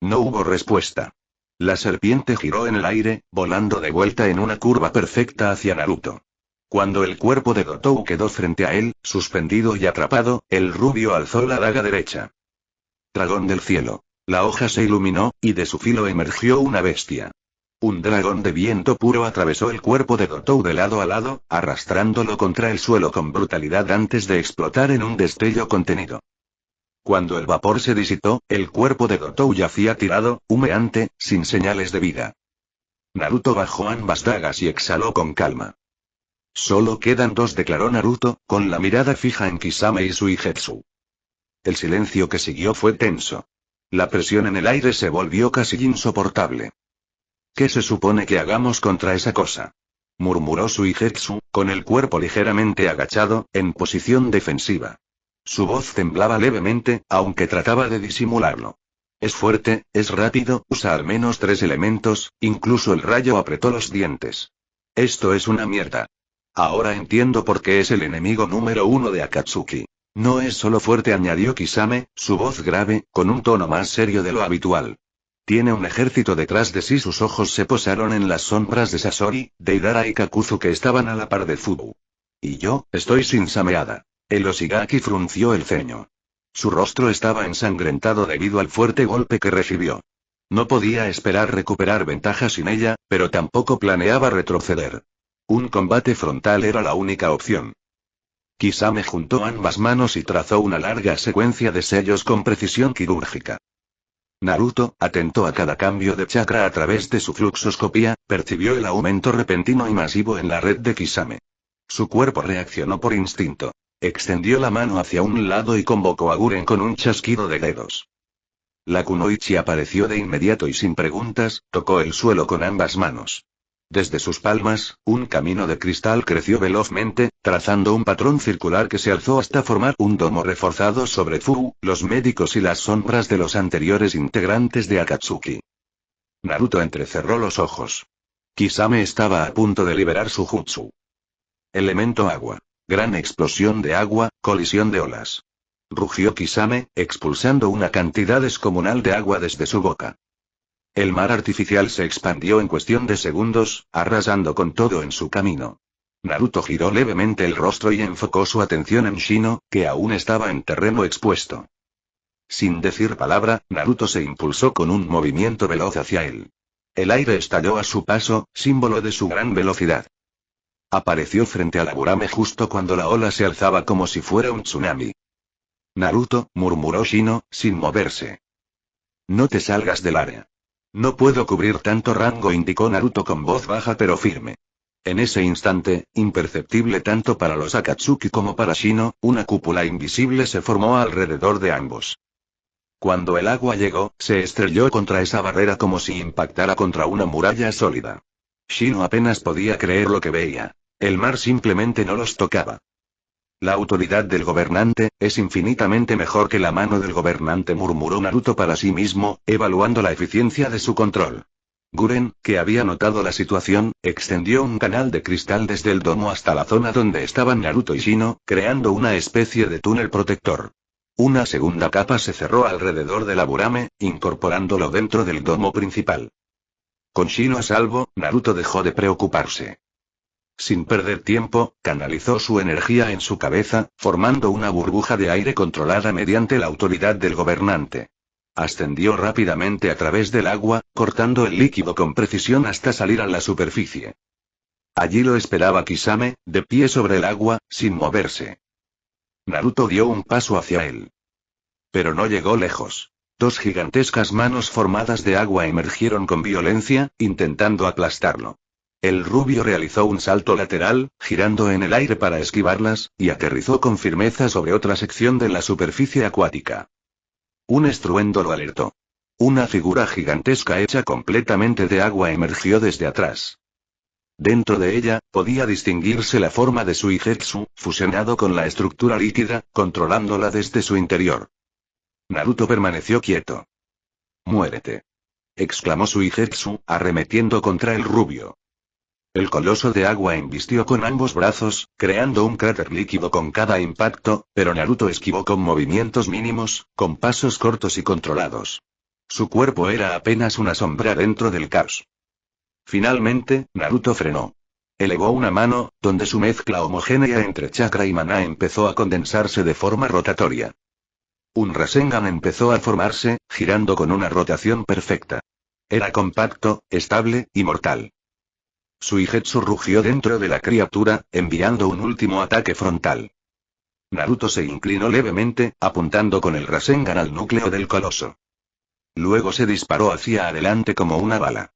No hubo respuesta. La serpiente giró en el aire, volando de vuelta en una curva perfecta hacia Naruto. Cuando el cuerpo de Dotou quedó frente a él, suspendido y atrapado, el rubio alzó la daga derecha. Dragón del cielo. La hoja se iluminó, y de su filo emergió una bestia. Un dragón de viento puro atravesó el cuerpo de Dotou de lado a lado, arrastrándolo contra el suelo con brutalidad antes de explotar en un destello contenido. Cuando el vapor se disipó, el cuerpo de Dotou yacía tirado, humeante, sin señales de vida. Naruto bajó ambas dagas y exhaló con calma. Solo quedan dos, declaró Naruto, con la mirada fija en Kisame y Suigetsu. El silencio que siguió fue tenso. La presión en el aire se volvió casi insoportable. ¿Qué se supone que hagamos contra esa cosa?, murmuró Suigetsu, con el cuerpo ligeramente agachado, en posición defensiva. Su voz temblaba levemente, aunque trataba de disimularlo. Es fuerte, es rápido, usa al menos 3 elementos, incluso el rayo apretó los dientes. Esto es una mierda. Ahora entiendo por qué es el enemigo número 1 de Akatsuki. No es solo fuerte, añadió Kisame, su voz grave, con un tono más serio de lo habitual. Tiene un ejército detrás de sí. Sus ojos se posaron en las sombras de Sasori, Deidara y Kakuzu que estaban a la par de Fubu. Y yo, estoy sin Sameada. El Oshigaki frunció el ceño. Su rostro estaba ensangrentado debido al fuerte golpe que recibió. No podía esperar recuperar ventaja sin ella, pero tampoco planeaba retroceder. Un combate frontal era la única opción. Kisame juntó ambas manos y trazó una larga secuencia de sellos con precisión quirúrgica. Naruto, atento a cada cambio de chakra a través de su fluxoscopía, percibió el aumento repentino y masivo en la red de Kisame. Su cuerpo reaccionó por instinto. Extendió la mano hacia un lado y convocó a Guren con un chasquido de dedos. La kunoichi apareció de inmediato y sin preguntas, tocó el suelo con ambas manos. Desde sus palmas, un camino de cristal creció velozmente, trazando un patrón circular que se alzó hasta formar un domo reforzado sobre Fu, los médicos y las sombras de los anteriores integrantes de Akatsuki. Naruto entrecerró los ojos. Kisame estaba a punto de liberar su jutsu. Elemento agua. Gran explosión de agua, colisión de olas. Rugió Kisame, expulsando una cantidad descomunal de agua desde su boca. El mar artificial se expandió en cuestión de segundos, arrasando con todo en su camino. Naruto giró levemente el rostro y enfocó su atención en Shino, que aún estaba en terreno expuesto. Sin decir palabra, Naruto se impulsó con un movimiento veloz hacia él. El aire estalló a su paso, símbolo de su gran velocidad. Apareció frente a la Burame justo cuando la ola se alzaba como si fuera un tsunami. Naruto, murmuró Shino, sin moverse. No te salgas del área. No puedo cubrir tanto rango, indicó Naruto con voz baja pero firme. En ese instante, imperceptible tanto para los Akatsuki como para Shino, una cúpula invisible se formó alrededor de ambos. Cuando el agua llegó, se estrelló contra esa barrera como si impactara contra una muralla sólida. Shino apenas podía creer lo que veía. El mar simplemente no los tocaba. La autoridad del gobernante es infinitamente mejor que la mano del gobernante, murmuró Naruto para sí mismo, evaluando la eficiencia de su control. Guren, que había notado la situación, extendió un canal de cristal desde el domo hasta la zona donde estaban Naruto y Shino, creando una especie de túnel protector. Una segunda capa se cerró alrededor de la Burame, incorporándolo dentro del domo principal. Con Shino a salvo, Naruto dejó de preocuparse. Sin perder tiempo, canalizó su energía en su cabeza, formando una burbuja de aire controlada mediante la autoridad del gobernante. Ascendió rápidamente a través del agua, cortando el líquido con precisión hasta salir a la superficie. Allí lo esperaba Kisame, de pie sobre el agua, sin moverse. Naruto dio un paso hacia él. Pero no llegó lejos. Dos gigantescas manos formadas de agua emergieron con violencia, intentando aplastarlo. El rubio realizó un salto lateral, girando en el aire para esquivarlas, y aterrizó con firmeza sobre otra sección de la superficie acuática. Un estruendo lo alertó. Una figura gigantesca hecha completamente de agua emergió desde atrás. Dentro de ella, podía distinguirse la forma de Suigetsu, fusionado con la estructura líquida, controlándola desde su interior. Naruto permaneció quieto. «¡Muérete!», exclamó Suigetsu, arremetiendo contra el rubio. El coloso de agua embistió con ambos brazos, creando un cráter líquido con cada impacto, pero Naruto esquivó con movimientos mínimos, con pasos cortos y controlados. Su cuerpo era apenas una sombra dentro del caos. Finalmente, Naruto frenó. Elevó una mano, donde su mezcla homogénea entre chakra y maná empezó a condensarse de forma rotatoria. Un Rasengan empezó a formarse, girando con una rotación perfecta. Era compacto, estable y mortal. Suigetsu rugió dentro de la criatura, enviando un último ataque frontal. Naruto se inclinó levemente, apuntando con el Rasengan al núcleo del coloso. Luego se disparó hacia adelante como una bala.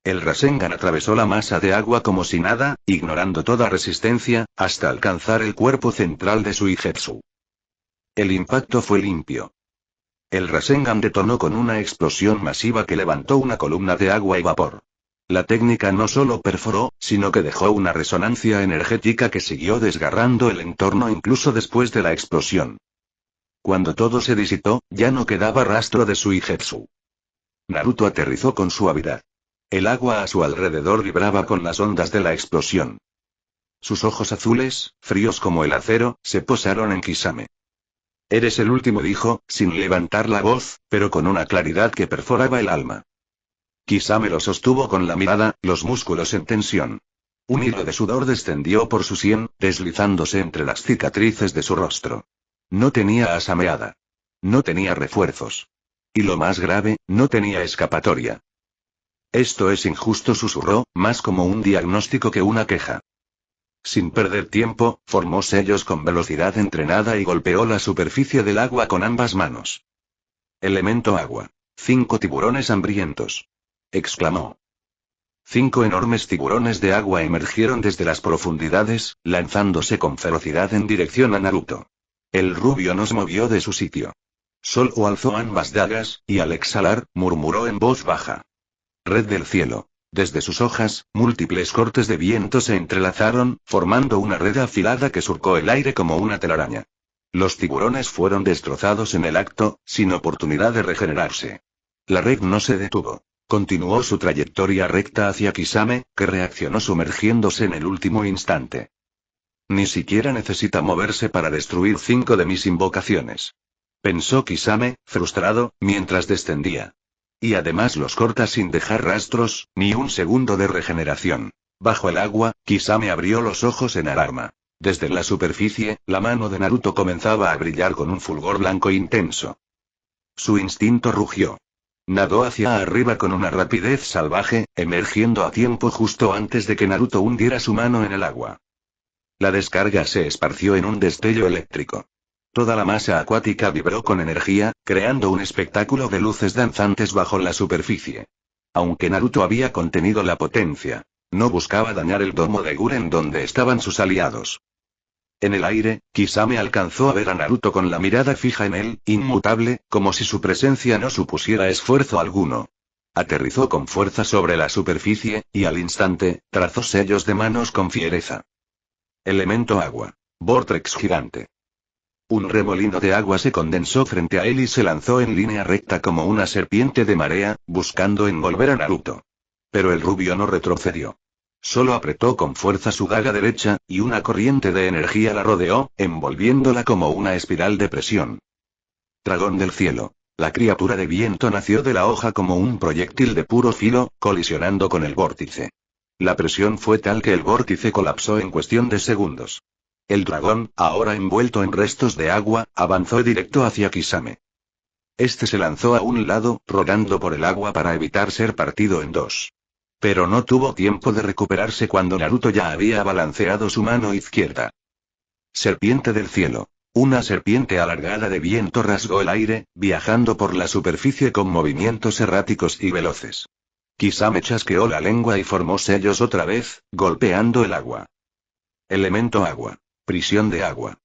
El Rasengan atravesó la masa de agua como si nada, ignorando toda resistencia, hasta alcanzar el cuerpo central de Suigetsu. El impacto fue limpio. El Rasengan detonó con una explosión masiva que levantó una columna de agua y vapor. La técnica no solo perforó, sino que dejó una resonancia energética que siguió desgarrando el entorno incluso después de la explosión. Cuando todo se disipó, ya no quedaba rastro de Suigetsu. Naruto aterrizó con suavidad. El agua a su alrededor vibraba con las ondas de la explosión. Sus ojos azules, fríos como el acero, se posaron en Kisame. «Eres el último», dijo, sin levantar la voz, pero con una claridad que perforaba el alma. Kisame lo sostuvo con la mirada, los músculos en tensión. Un hilo de sudor descendió por su sien, deslizándose entre las cicatrices de su rostro. No tenía asameada. No tenía refuerzos. Y lo más grave, no tenía escapatoria. Esto es injusto, susurró, más como un diagnóstico que una queja. Sin perder tiempo, formó sellos con velocidad entrenada y golpeó la superficie del agua con ambas manos. Elemento agua. 5 tiburones hambrientos. Exclamó. 5 enormes tiburones de agua emergieron desde las profundidades, lanzándose con ferocidad en dirección a Naruto. El rubio no se movió de su sitio. Solo alzó ambas dagas, y al exhalar, murmuró en voz baja. Red del cielo. Desde sus hojas, múltiples cortes de viento se entrelazaron, formando una red afilada que surcó el aire como una telaraña. Los tiburones fueron destrozados en el acto, sin oportunidad de regenerarse. La red no se detuvo. Continuó su trayectoria recta hacia Kisame, que reaccionó sumergiéndose en el último instante. Ni siquiera necesita moverse para destruir 5 de mis invocaciones. Pensó Kisame, frustrado, mientras descendía. Y además los corta sin dejar rastros, ni un segundo de regeneración. Bajo el agua, Kisame abrió los ojos en alarma. Desde la superficie, la mano de Naruto comenzaba a brillar con un fulgor blanco intenso. Su instinto rugió. Nadó hacia arriba con una rapidez salvaje, emergiendo a tiempo justo antes de que Naruto hundiera su mano en el agua. La descarga se esparció en un destello eléctrico. Toda la masa acuática vibró con energía, creando un espectáculo de luces danzantes bajo la superficie. Aunque Naruto había contenido la potencia, no buscaba dañar el domo de Guren donde estaban sus aliados. En el aire, Kisame alcanzó a ver a Naruto con la mirada fija en él, inmutable, como si su presencia no supusiera esfuerzo alguno. Aterrizó con fuerza sobre la superficie, y al instante, trazó sellos de manos con fiereza. Elemento agua. Vortex gigante. Un remolino de agua se condensó frente a él y se lanzó en línea recta como una serpiente de marea, buscando envolver a Naruto. Pero el rubio no retrocedió. Solo apretó con fuerza su daga derecha, y una corriente de energía la rodeó, envolviéndola como una espiral de presión. Dragón del cielo. La criatura de viento nació de la hoja como un proyectil de puro filo, colisionando con el vórtice. La presión fue tal que el vórtice colapsó en cuestión de segundos. El dragón, ahora envuelto en restos de agua, avanzó directo hacia Kisame. Este se lanzó a un lado, rodando por el agua para evitar ser partido en dos. Pero no tuvo tiempo de recuperarse cuando Naruto ya había balanceado su mano izquierda. Serpiente del cielo. Una serpiente alargada de viento rasgó el aire, viajando por la superficie con movimientos erráticos y veloces. Kisame chasqueó la lengua y formó sellos otra vez, golpeando el agua. Elemento agua. Prisión de agua.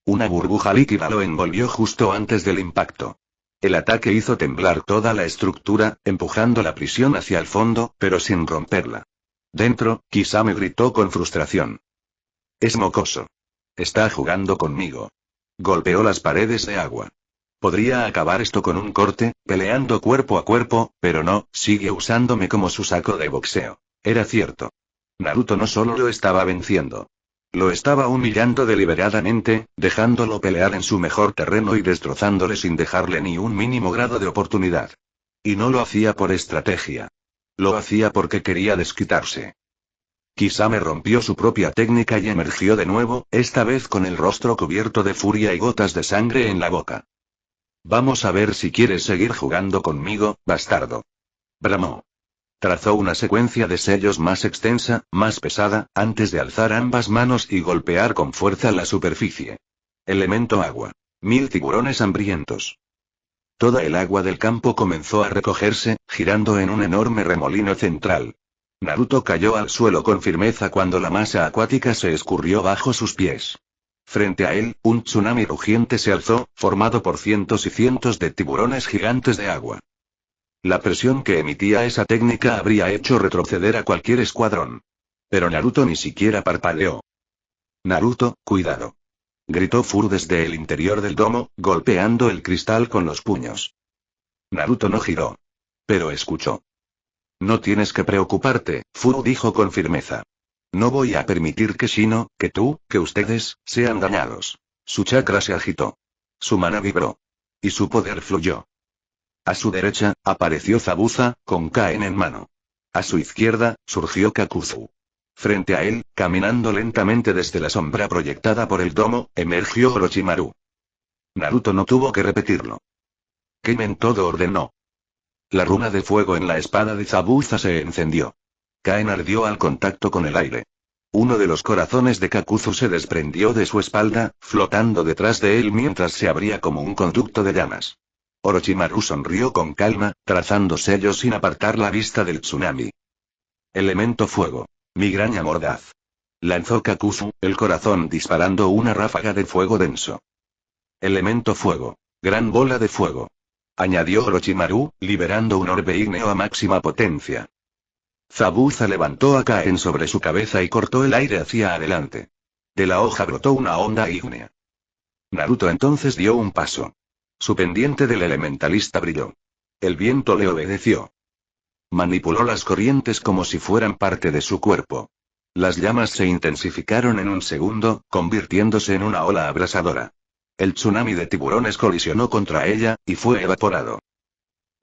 Una burbuja líquida lo envolvió justo antes del impacto. El ataque hizo temblar toda la estructura, empujando la prisión hacia el fondo, pero sin romperla. Dentro, Kisame gritó con frustración. Es mocoso. Está jugando conmigo. Golpeó las paredes de agua. Podría acabar esto con un corte, peleando cuerpo a cuerpo, pero no, sigue usándome como su saco de boxeo. Era cierto. Naruto no solo lo estaba venciendo. Lo estaba humillando deliberadamente, dejándolo pelear en su mejor terreno y destrozándole sin dejarle ni un mínimo grado de oportunidad. Y no lo hacía por estrategia. Lo hacía porque quería desquitarse. Kisame rompió su propia técnica y emergió de nuevo, esta vez con el rostro cubierto de furia y gotas de sangre en la boca. Vamos a ver si quieres seguir jugando conmigo, bastardo. Bramó. Trazó una secuencia de sellos más extensa, más pesada, antes de alzar ambas manos y golpear con fuerza la superficie. Elemento agua. 1000 tiburones hambrientos. Toda el agua del campo comenzó a recogerse, girando en un enorme remolino central. Naruto cayó al suelo con firmeza cuando la masa acuática se escurrió bajo sus pies. Frente a él, un tsunami rugiente se alzó, formado por cientos y cientos de tiburones gigantes de agua. La presión que emitía esa técnica habría hecho retroceder a cualquier escuadrón. Pero Naruto ni siquiera parpadeó. Naruto, cuidado. Gritó Fur desde el interior del domo, golpeando el cristal con los puños. Naruto no giró. Pero escuchó. No tienes que preocuparte, Fur dijo con firmeza. No voy a permitir que Shino, que tú, que ustedes, sean dañados. Su chakra se agitó. Su mana vibró. Y su poder fluyó. A su derecha, apareció Zabuza, con Kain en mano. A su izquierda, surgió Kakuzu. Frente a él, caminando lentamente desde la sombra proyectada por el domo, emergió Orochimaru. Naruto no tuvo que repetirlo. Kemen todo ordenó. La runa de fuego en la espada de Zabuza se encendió. Kaen ardió al contacto con el aire. Uno de los corazones de Kakuzu se desprendió de su espalda, flotando detrás de él mientras se abría como un conducto de llamas. Orochimaru sonrió con calma, trazando sellos sin apartar la vista del tsunami. Elemento fuego. Migraña mordaz. Lanzó Kakuzu, el corazón disparando una ráfaga de fuego denso. Elemento fuego. Gran bola de fuego. Añadió Orochimaru, liberando un orbe ígneo a máxima potencia. Zabuza levantó a Kaen sobre su cabeza y cortó el aire hacia adelante. De la hoja brotó una onda ígnea. Naruto entonces dio un paso. Su pendiente del elementalista brilló. El viento le obedeció. Manipuló las corrientes como si fueran parte de su cuerpo. Las llamas se intensificaron en un segundo, convirtiéndose en una ola abrasadora. El tsunami de tiburones colisionó contra ella, y fue evaporado.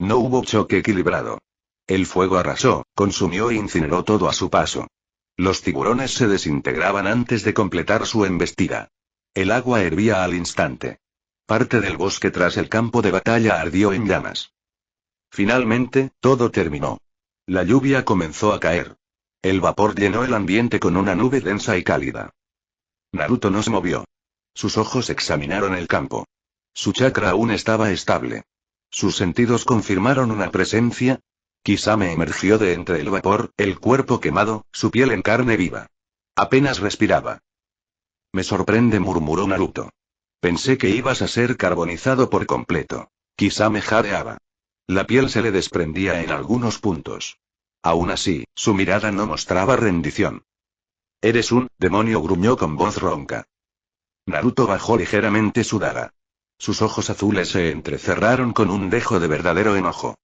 No hubo choque equilibrado. El fuego arrasó, consumió e incineró todo a su paso. Los tiburones se desintegraban antes de completar su embestida. El agua hervía al instante. Parte del bosque tras el campo de batalla ardió en llamas. Finalmente, todo terminó. La lluvia comenzó a caer. El vapor llenó el ambiente con una nube densa y cálida. Naruto no se movió. Sus ojos examinaron el campo. Su chakra aún estaba estable. Sus sentidos confirmaron una presencia. Kisame emergió de entre el vapor, el cuerpo quemado, su piel en carne viva. Apenas respiraba. Me sorprende, murmuró Naruto. Pensé que ibas a ser carbonizado por completo. Kisame jadeaba. La piel se le desprendía en algunos puntos. Aún así, su mirada no mostraba rendición. Eres un demonio, gruñó con voz ronca. Naruto bajó ligeramente su daga. Sus ojos azules se entrecerraron con un dejo de verdadero enojo.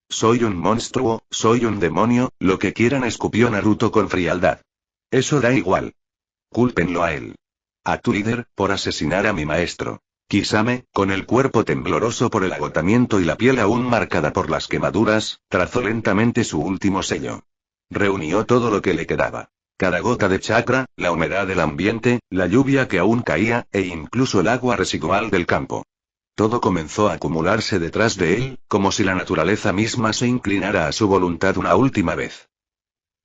Soy un monstruo, soy un demonio, lo que quieran, escupió Naruto con frialdad. Eso da igual. Cúlpenlo a él. A tu líder, por asesinar a mi maestro. Kisame, con el cuerpo tembloroso por el agotamiento y la piel aún marcada por las quemaduras, trazó lentamente su último sello. Reunió todo lo que le quedaba. Cada gota de chakra, la humedad del ambiente, la lluvia que aún caía, e incluso el agua residual del campo. Todo comenzó a acumularse detrás de él, como si la naturaleza misma se inclinara a su voluntad una última vez.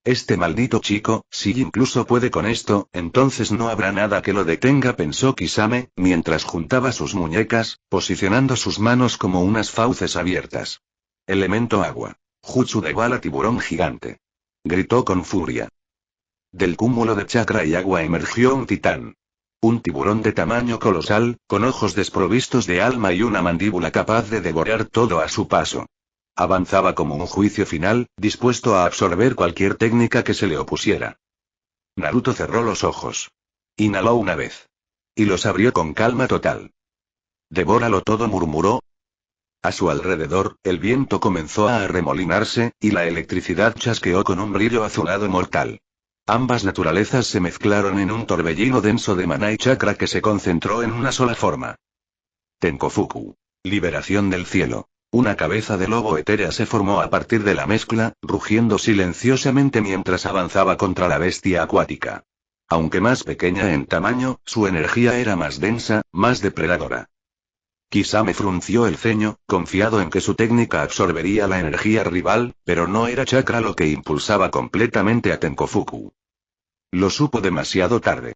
Este maldito chico, si incluso puede con esto, entonces no habrá nada que lo detenga, pensó Kisame, mientras juntaba sus muñecas, posicionando sus manos como unas fauces abiertas. Elemento agua. Jutsu de bala tiburón gigante. Gritó con furia. Del cúmulo de chakra y agua emergió un titán. Un tiburón de tamaño colosal, con ojos desprovistos de alma y una mandíbula capaz de devorar todo a su paso. Avanzaba como un juicio final, dispuesto a absorber cualquier técnica que se le opusiera. Naruto cerró los ojos. Inhaló una vez. Y los abrió con calma total. Devóralo todo, murmuró. A su alrededor, el viento comenzó a arremolinarse, y la electricidad chasqueó con un brillo azulado mortal. Ambas naturalezas se mezclaron en un torbellino denso de maná y chakra que se concentró en una sola forma. Tenkofuku. Liberación del cielo. Una cabeza de lobo etérea se formó a partir de la mezcla, rugiendo silenciosamente mientras avanzaba contra la bestia acuática. Aunque más pequeña en tamaño, su energía era más densa, más depredadora. Kisame frunció el ceño, confiado en que su técnica absorbería la energía rival, pero no era chakra lo que impulsaba completamente a Tenkofuku. Lo supo demasiado tarde.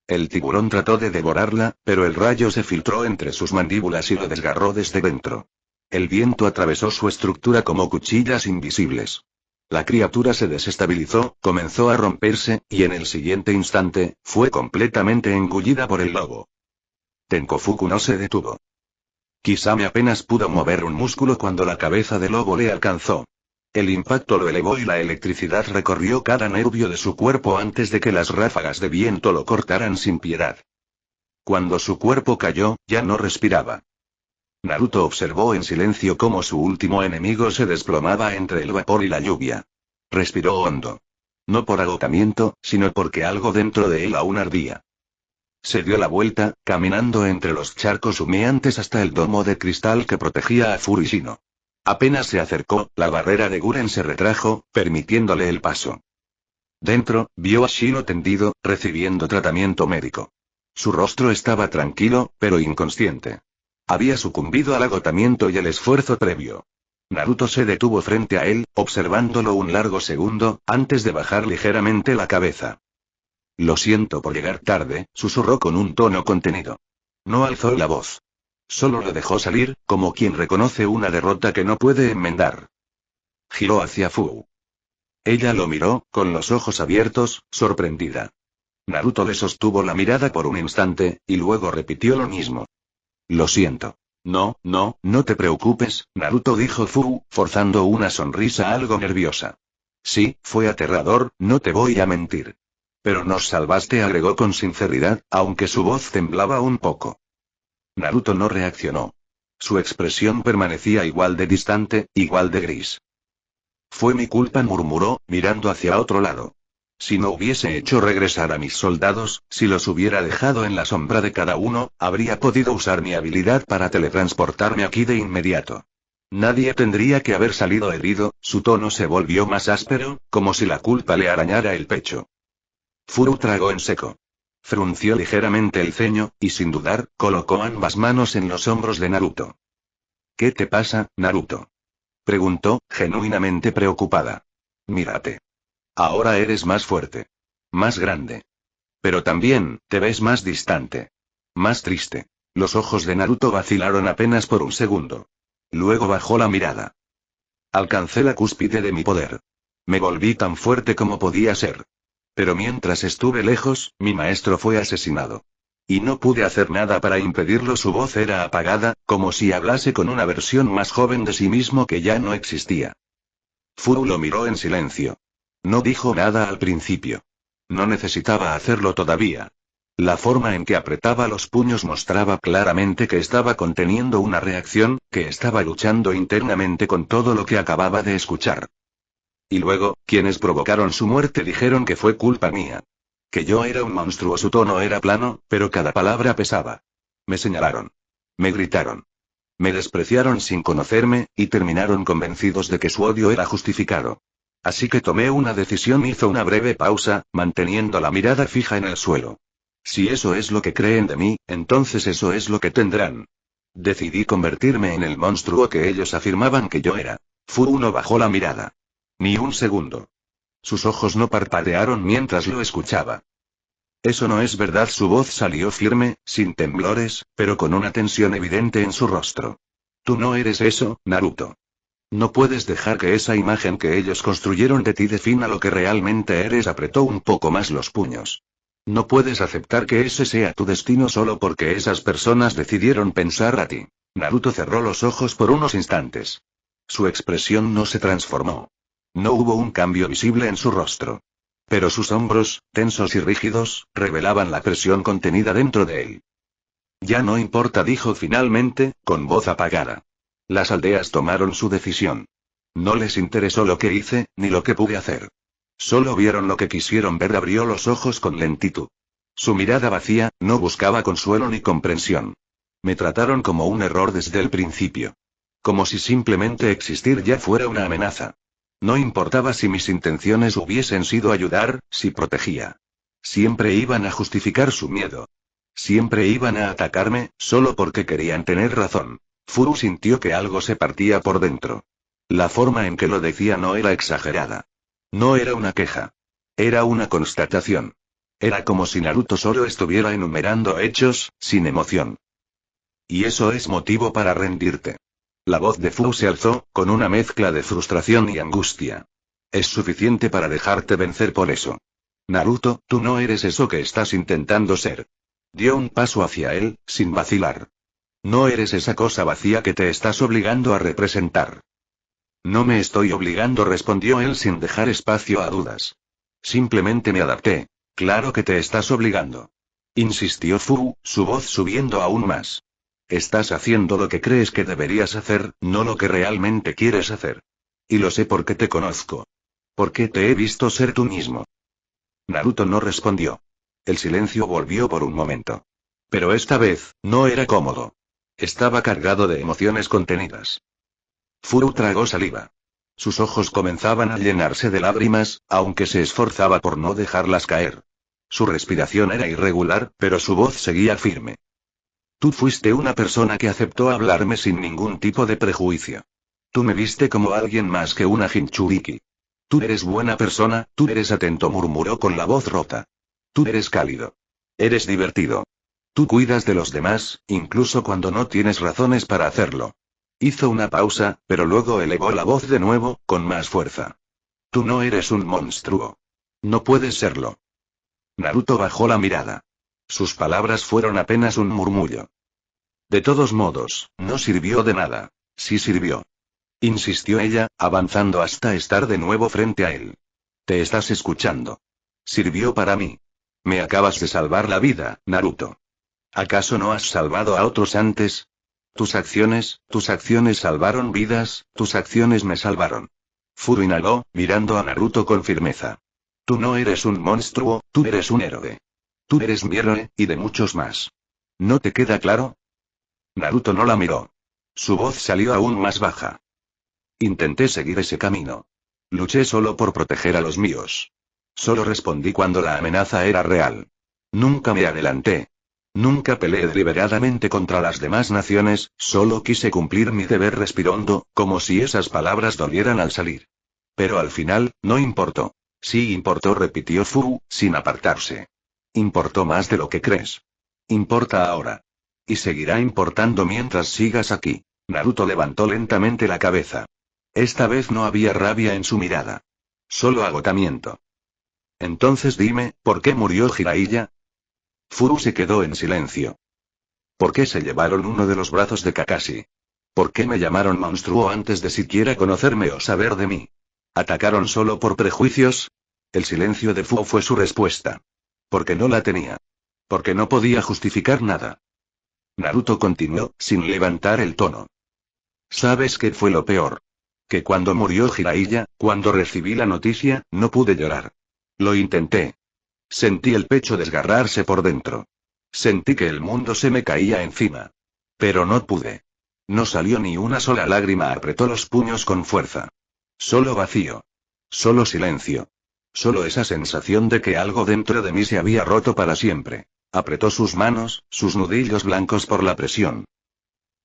El tiburón trató de devorarla, pero el rayo se filtró entre sus mandíbulas y lo desgarró desde dentro. El viento atravesó su estructura como cuchillas invisibles. La criatura se desestabilizó, comenzó a romperse, y en el siguiente instante, fue completamente engullida por el lobo. Tenkofuku no se detuvo. Kisame apenas pudo mover un músculo cuando la cabeza del lobo le alcanzó. El impacto lo elevó y la electricidad recorrió cada nervio de su cuerpo antes de que las ráfagas de viento lo cortaran sin piedad. Cuando su cuerpo cayó, ya no respiraba. Naruto observó en silencio cómo su último enemigo se desplomaba entre el vapor y la lluvia. Respiró hondo. No por agotamiento, sino porque algo dentro de él aún ardía. Se dio la vuelta, caminando entre los charcos humeantes hasta el domo de cristal que protegía a Furishino. Apenas se acercó, la barrera de Guren se retrajo, permitiéndole el paso. Dentro, vio a Shino tendido, recibiendo tratamiento médico. Su rostro estaba tranquilo, pero inconsciente. Había sucumbido al agotamiento y el esfuerzo previo. Naruto se detuvo frente a él, observándolo un largo segundo, antes de bajar ligeramente la cabeza. Lo siento por llegar tarde, susurró con un tono contenido. No alzó la voz. Solo lo dejó salir, como quien reconoce una derrota que no puede enmendar. Giró hacia Fu. Ella lo miró, con los ojos abiertos, sorprendida. Naruto le sostuvo la mirada por un instante, y luego repitió lo mismo. Lo siento. No, no, no te preocupes, Naruto dijo Fu, forzando una sonrisa algo nerviosa. Sí, fue aterrador, no te voy a mentir. Pero nos salvaste, agregó con sinceridad, aunque su voz temblaba un poco. Naruto no reaccionó. Su expresión permanecía igual de distante, igual de gris. Fue mi culpa, murmuró, mirando hacia otro lado. Si no hubiese hecho regresar a mis soldados, si los hubiera dejado en la sombra de cada uno, habría podido usar mi habilidad para teletransportarme aquí de inmediato. Nadie tendría que haber salido herido. Su tono se volvió más áspero, como si la culpa le arañara el pecho. Furu tragó en seco. Frunció ligeramente el ceño, y sin dudar, colocó ambas manos en los hombros de Naruto. ¿Qué te pasa, Naruto? Preguntó, genuinamente preocupada. Mírate. Ahora eres más fuerte. Más grande. Pero también, te ves más distante. Más triste. Los ojos de Naruto vacilaron apenas por un segundo. Luego bajó la mirada. Alcancé la cúspide de mi poder. Me volví tan fuerte como podía ser. Pero mientras estuve lejos, mi maestro fue asesinado. Y no pude hacer nada para impedirlo. Su voz era apagada, como si hablase con una versión más joven de sí mismo que ya no existía. Furu lo miró en silencio. No dijo nada al principio. No necesitaba hacerlo todavía. La forma en que apretaba los puños mostraba claramente que estaba conteniendo una reacción, que estaba luchando internamente con todo lo que acababa de escuchar. Y luego, quienes provocaron su muerte dijeron que fue culpa mía. Que yo era un monstruo. Su tono era plano, pero cada palabra pesaba. Me señalaron. Me gritaron. Me despreciaron sin conocerme, y terminaron convencidos de que su odio era justificado. Así que tomé una decisión. Hizo una breve pausa, manteniendo la mirada fija en el suelo. Si eso es lo que creen de mí, entonces eso es lo que tendrán. Decidí convertirme en el monstruo que ellos afirmaban que yo era. Furu no bajó la mirada. Ni un segundo. Sus ojos no parpadearon mientras lo escuchaba. Eso no es verdad. Su voz salió firme, sin temblores, pero con una tensión evidente en su rostro. Tú no eres eso, Naruto. No puedes dejar que esa imagen que ellos construyeron de ti defina lo que realmente eres. Apretó un poco más los puños. No puedes aceptar que ese sea tu destino solo porque esas personas decidieron pensar a ti. Naruto cerró los ojos por unos instantes. Su expresión no se transformó. No hubo un cambio visible en su rostro. Pero sus hombros, tensos y rígidos, revelaban la presión contenida dentro de él. Ya no importa, dijo finalmente, con voz apagada. Las aldeas tomaron su decisión. No les interesó lo que hice, ni lo que pude hacer. Solo vieron lo que quisieron ver. Abrió los ojos con lentitud. Su mirada vacía, no buscaba consuelo ni comprensión. Me trataron como un error desde el principio. Como si simplemente existir ya fuera una amenaza. No importaba si mis intenciones hubiesen sido ayudar, si protegía. Siempre iban a justificar su miedo. Siempre iban a atacarme, solo porque querían tener razón. Furu sintió que algo se partía por dentro. La forma en que lo decía no era exagerada. No era una queja. Era una constatación. Era como si Naruto solo estuviera enumerando hechos, sin emoción. Y eso es motivo para rendirte. La voz de Fu se alzó, con una mezcla de frustración y angustia. Es suficiente para dejarte vencer por eso. Naruto, tú no eres eso que estás intentando ser. Dio un paso hacia él, sin vacilar. No eres esa cosa vacía que te estás obligando a representar. No me estoy obligando, respondió él sin dejar espacio a dudas. Simplemente me adapté. Claro que te estás obligando. Insistió Fu, su voz subiendo aún más. Estás haciendo lo que crees que deberías hacer, no lo que realmente quieres hacer. Y lo sé porque te conozco. Porque te he visto ser tú mismo. Naruto no respondió. El silencio volvió por un momento. Pero esta vez, no era cómodo. Estaba cargado de emociones contenidas. Furu tragó saliva. Sus ojos comenzaban a llenarse de lágrimas, aunque se esforzaba por no dejarlas caer. Su respiración era irregular, pero su voz seguía firme. Tú fuiste una persona que aceptó hablarme sin ningún tipo de prejuicio. Tú me viste como alguien más que una Jinchuriki. Tú eres buena persona, tú eres atento, murmuró con la voz rota. Tú eres cálido. Eres divertido. Tú cuidas de los demás, incluso cuando no tienes razones para hacerlo. Hizo una pausa, pero luego elevó la voz de nuevo, con más fuerza. Tú no eres un monstruo. No puedes serlo. Naruto bajó la mirada. Sus palabras fueron apenas un murmullo. De todos modos, no sirvió de nada. Sí sirvió. Insistió ella, avanzando hasta estar de nuevo frente a él. Te estás escuchando. Sirvió para mí. Me acabas de salvar la vida, Naruto. ¿Acaso no has salvado a otros antes? Tus acciones salvaron vidas, tus acciones me salvaron. Furu inhaló, mirando a Naruto con firmeza. Tú no eres un monstruo, tú eres un héroe. Tú eres mi héroe, y de muchos más. ¿No te queda claro? Naruto no la miró. Su voz salió aún más baja. Intenté seguir ese camino. Luché solo por proteger a los míos. Solo respondí cuando la amenaza era real. Nunca me adelanté. Nunca peleé deliberadamente contra las demás naciones, solo quise cumplir mi deber, respiró hondo, como si esas palabras dolieran al salir. Pero al final, no importó. Sí importó, repitió Furu, sin apartarse. Importó más de lo que crees. Importa ahora. Y seguirá importando mientras sigas aquí. Naruto levantó lentamente la cabeza. Esta vez no había rabia en su mirada. Solo agotamiento. Entonces dime, ¿por qué murió Jiraiya? Furu se quedó en silencio. ¿Por qué se llevaron uno de los brazos de Kakashi? ¿Por qué me llamaron monstruo antes de siquiera conocerme o saber de mí? ¿Atacaron solo por prejuicios? El silencio de Fu fue su respuesta. Porque no la tenía. Porque no podía justificar nada. Naruto continuó, sin levantar el tono. ¿Sabes qué fue lo peor? Que cuando murió Jiraiya, cuando recibí la noticia, no pude llorar. Lo intenté. Sentí el pecho desgarrarse por dentro. Sentí que el mundo se me caía encima. Pero no pude. No salió ni una sola lágrima, apretó los puños con fuerza. Solo vacío. Solo silencio. Solo esa sensación de que algo dentro de mí se había roto para siempre. Apretó sus manos, sus nudillos blancos por la presión.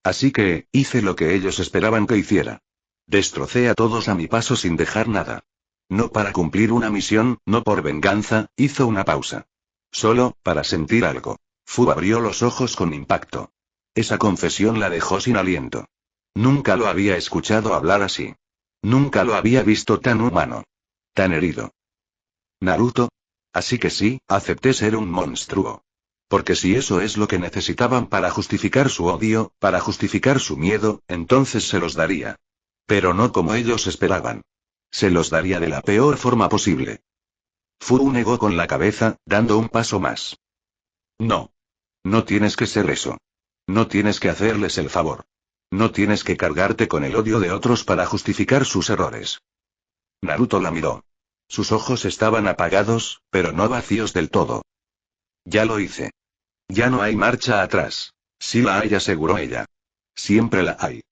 Así que, hice lo que ellos esperaban que hiciera. Destrocé a todos a mi paso sin dejar nada. No para cumplir una misión, no por venganza, hizo una pausa. Solo, para sentir algo. Fu abrió los ojos con impacto. Esa confesión la dejó sin aliento. Nunca lo había escuchado hablar así. Nunca lo había visto tan humano. Tan herido. Naruto. Así que sí, acepté ser un monstruo. Porque si eso es lo que necesitaban para justificar su odio, para justificar su miedo, entonces se los daría. Pero no como ellos esperaban. Se los daría de la peor forma posible. Furu negó con la cabeza, dando un paso más. No. No tienes que ser eso. No tienes que hacerles el favor. No tienes que cargarte con el odio de otros para justificar sus errores. Naruto la miró. Sus ojos estaban apagados, pero no vacíos del todo. Ya lo hice. Ya no hay marcha atrás. Sí la hay, aseguró ella. Siempre la hay.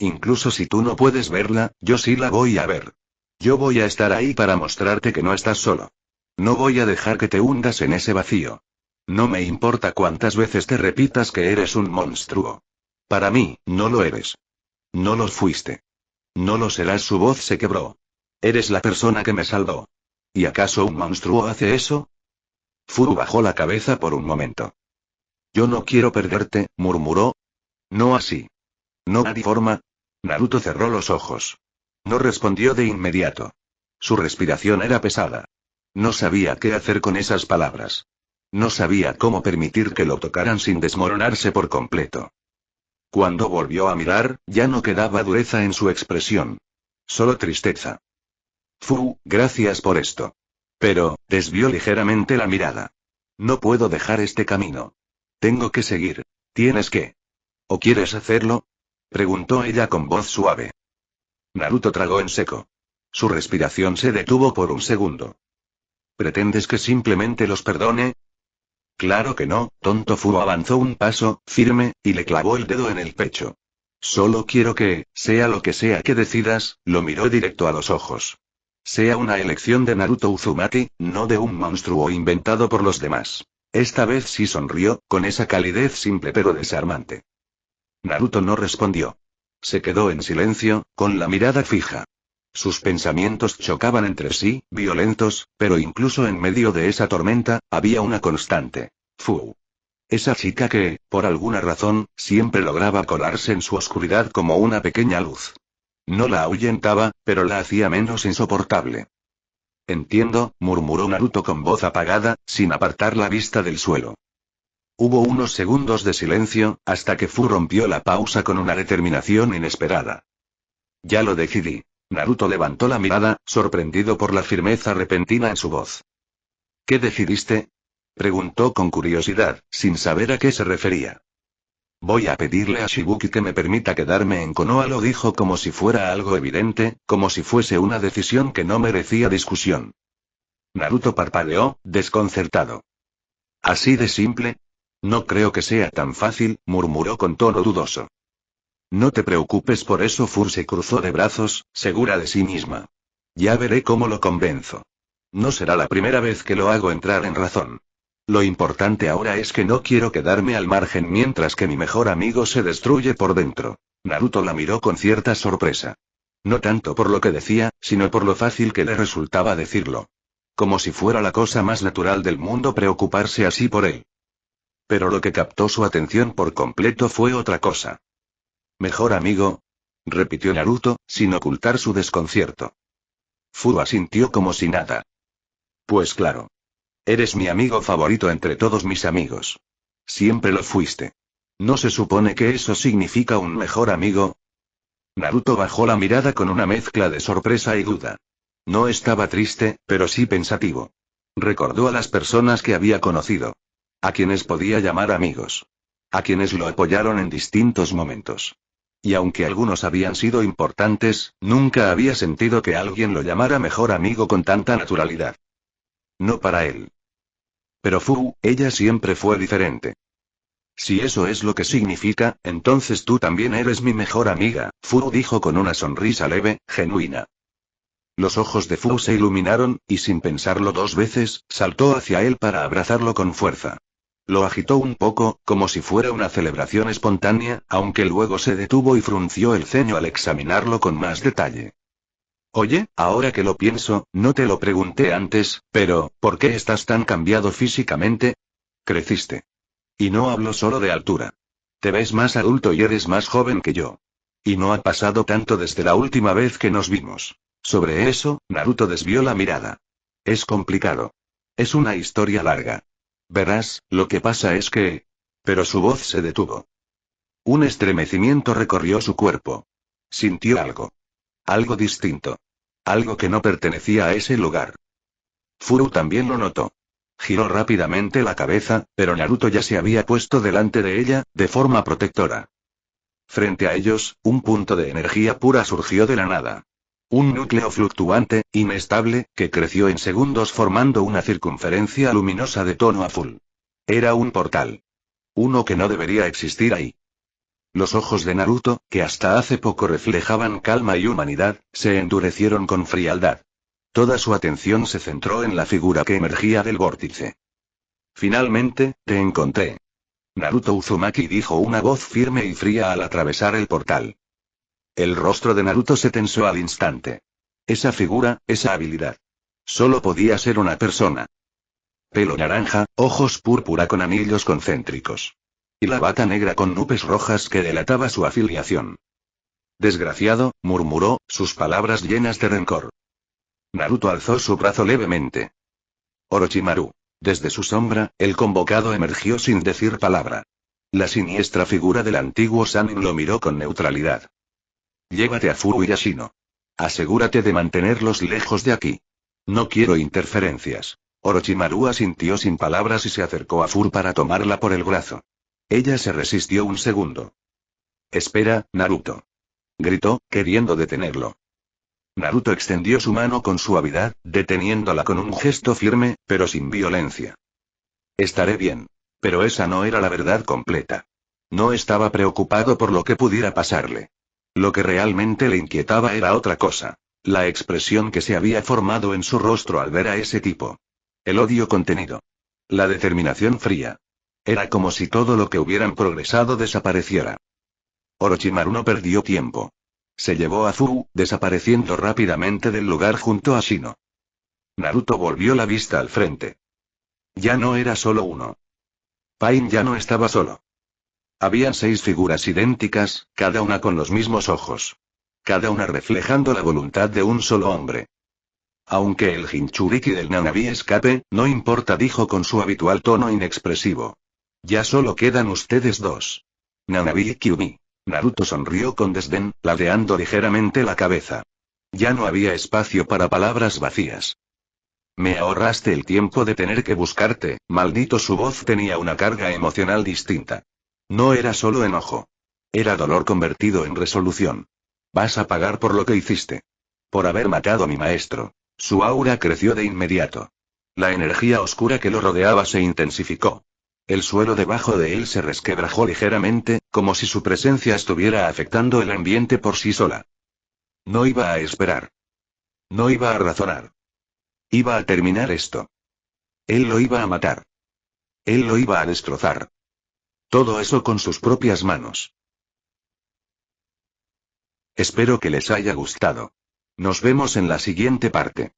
Incluso si tú no puedes verla, yo sí la voy a ver. Yo voy a estar ahí para mostrarte que no estás solo. No voy a dejar que te hundas en ese vacío. No me importa cuántas veces te repitas que eres un monstruo. Para mí, no lo eres. No lo fuiste. No lo serás, su voz se quebró. Eres la persona que me salvó. ¿Y acaso un monstruo hace eso? Furu bajó la cabeza por un momento. Yo no quiero perderte, murmuró. No así. No hay forma. Naruto cerró los ojos. No respondió de inmediato. Su respiración era pesada. No sabía qué hacer con esas palabras. No sabía cómo permitir que lo tocaran sin desmoronarse por completo. Cuando volvió a mirar, ya no quedaba dureza en su expresión. Solo tristeza. Fu, gracias por esto. Pero, desvió ligeramente la mirada. No puedo dejar este camino. Tengo que seguir. Tienes que. ¿O quieres hacerlo? Preguntó ella con voz suave. Naruto tragó en seco. Su respiración se detuvo por un segundo. ¿Pretendes que simplemente los perdone? Claro que no, tonto. Fu avanzó un paso, firme, y le clavó el dedo en el pecho. Solo quiero que, sea lo que sea que decidas, lo miró directo a los ojos. Sea una elección de Naruto Uzumaki, no de un monstruo inventado por los demás. Esta vez sí sonrió, con esa calidez simple pero desarmante. Naruto no respondió. Se quedó en silencio, con la mirada fija. Sus pensamientos chocaban entre sí, violentos, pero incluso en medio de esa tormenta, había una constante. Fu. Esa chica que, por alguna razón, siempre lograba colarse en su oscuridad como una pequeña luz. No la ahuyentaba, pero la hacía menos insoportable. Entiendo, murmuró Naruto con voz apagada, sin apartar la vista del suelo. Hubo unos segundos de silencio, hasta que Fu rompió la pausa con una determinación inesperada. Ya lo decidí. Naruto levantó la mirada, sorprendido por la firmeza repentina en su voz. ¿Qué decidiste? Preguntó con curiosidad, sin saber a qué se refería. Voy a pedirle a Shibuki que me permita quedarme en Konoha, lo dijo como si fuera algo evidente, como si fuese una decisión que no merecía discusión. Naruto parpadeó, desconcertado. ¿Así de simple? No creo que sea tan fácil, murmuró con tono dudoso. No te preocupes por eso. Fu se cruzó de brazos, segura de sí misma. Ya veré cómo lo convenzo. No será la primera vez que lo hago entrar en razón. Lo importante ahora es que no quiero quedarme al margen mientras que mi mejor amigo se destruye por dentro. Naruto la miró con cierta sorpresa. No tanto por lo que decía, sino por lo fácil que le resultaba decirlo. Como si fuera la cosa más natural del mundo preocuparse así por él. Pero lo que captó su atención por completo fue otra cosa. ¿Mejor amigo? Repitió Naruto, sin ocultar su desconcierto. Fu asintió como si nada. Pues claro. Eres mi amigo favorito entre todos mis amigos. Siempre lo fuiste. ¿No se supone que eso significa un mejor amigo? Naruto bajó la mirada con una mezcla de sorpresa y duda. No estaba triste, pero sí pensativo. Recordó a las personas que había conocido. A quienes podía llamar amigos. A quienes lo apoyaron en distintos momentos. Y aunque algunos habían sido importantes, nunca había sentido que alguien lo llamara mejor amigo con tanta naturalidad. No para él. Pero ella siempre fue diferente. Si eso es lo que significa, entonces tú también eres mi mejor amiga, Fu dijo con una sonrisa leve, genuina. Los ojos de Fu se iluminaron, y sin pensarlo dos veces, saltó hacia él para abrazarlo con fuerza. Lo agitó un poco, como si fuera una celebración espontánea, aunque luego se detuvo y frunció el ceño al examinarlo con más detalle. Oye, ahora que lo pienso, no te lo pregunté antes, pero, ¿por qué estás tan cambiado físicamente? Creciste. Y no hablo solo de altura. Te ves más adulto y eres más joven que yo. Y no ha pasado tanto desde la última vez que nos vimos. Sobre eso, Naruto desvió la mirada. Es complicado. Es una historia larga. Verás, lo que pasa es que... Pero su voz se detuvo. Un estremecimiento recorrió su cuerpo. Sintió algo. Algo distinto. Algo que no pertenecía a ese lugar. Furu también lo notó. Giró rápidamente la cabeza, pero Naruto ya se había puesto delante de ella, de forma protectora. Frente a ellos, un punto de energía pura surgió de la nada. Un núcleo fluctuante, inestable, que creció en segundos formando una circunferencia luminosa de tono azul. Era un portal. Uno que no debería existir ahí. Los ojos de Naruto, que hasta hace poco reflejaban calma y humanidad, se endurecieron con frialdad. Toda su atención se centró en la figura que emergía del vórtice. Finalmente, te encontré. Naruto Uzumaki dijo una voz firme y fría al atravesar el portal. El rostro de Naruto se tensó al instante. Esa figura, esa habilidad. Solo podía ser una persona. Pelo naranja, ojos púrpura con anillos concéntricos. Y la bata negra con nubes rojas que delataba su afiliación. Desgraciado, murmuró, sus palabras llenas de rencor. Naruto alzó su brazo levemente. Orochimaru. Desde su sombra, el convocado emergió sin decir palabra. La siniestra figura del antiguo Sannin lo miró con neutralidad. Llévate a Furu y a Shino. Asegúrate de mantenerlos lejos de aquí. No quiero interferencias. Orochimaru asintió sin palabras y se acercó a Furu para tomarla por el brazo. Ella se resistió un segundo. Espera, Naruto. Gritó, queriendo detenerlo. Naruto extendió su mano con suavidad, deteniéndola con un gesto firme, pero sin violencia. Estaré bien. Pero esa no era la verdad completa. No estaba preocupado por lo que pudiera pasarle. Lo que realmente le inquietaba era otra cosa. La expresión que se había formado en su rostro al ver a ese tipo. El odio contenido. La determinación fría. Era como si todo lo que hubieran progresado desapareciera. Orochimaru no perdió tiempo. Se llevó a Zuu, desapareciendo rápidamente del lugar junto a Shino. Naruto volvió la vista al frente. Ya no era solo uno. Pain ya no estaba solo. Habían 6 figuras idénticas, cada una con los mismos ojos. Cada una reflejando la voluntad de un solo hombre. Aunque el Jinchuriki del Nanabi escape, no importa, dijo con su habitual tono inexpresivo. Ya solo quedan ustedes dos. Nanabi y Kyuubi. Naruto sonrió con desdén, ladeando ligeramente la cabeza. Ya no había espacio para palabras vacías. Me ahorraste el tiempo de tener que buscarte, maldito. Su voz tenía una carga emocional distinta. No era solo enojo. Era dolor convertido en resolución. Vas a pagar por lo que hiciste. Por haber matado a mi maestro. Su aura creció de inmediato. La energía oscura que lo rodeaba se intensificó. El suelo debajo de él se resquebrajó ligeramente, como si su presencia estuviera afectando el ambiente por sí sola. No iba a esperar. No iba a razonar. Iba a terminar esto. Él lo iba a matar. Él lo iba a destrozar. Todo eso con sus propias manos. Espero que les haya gustado. Nos vemos en la siguiente parte.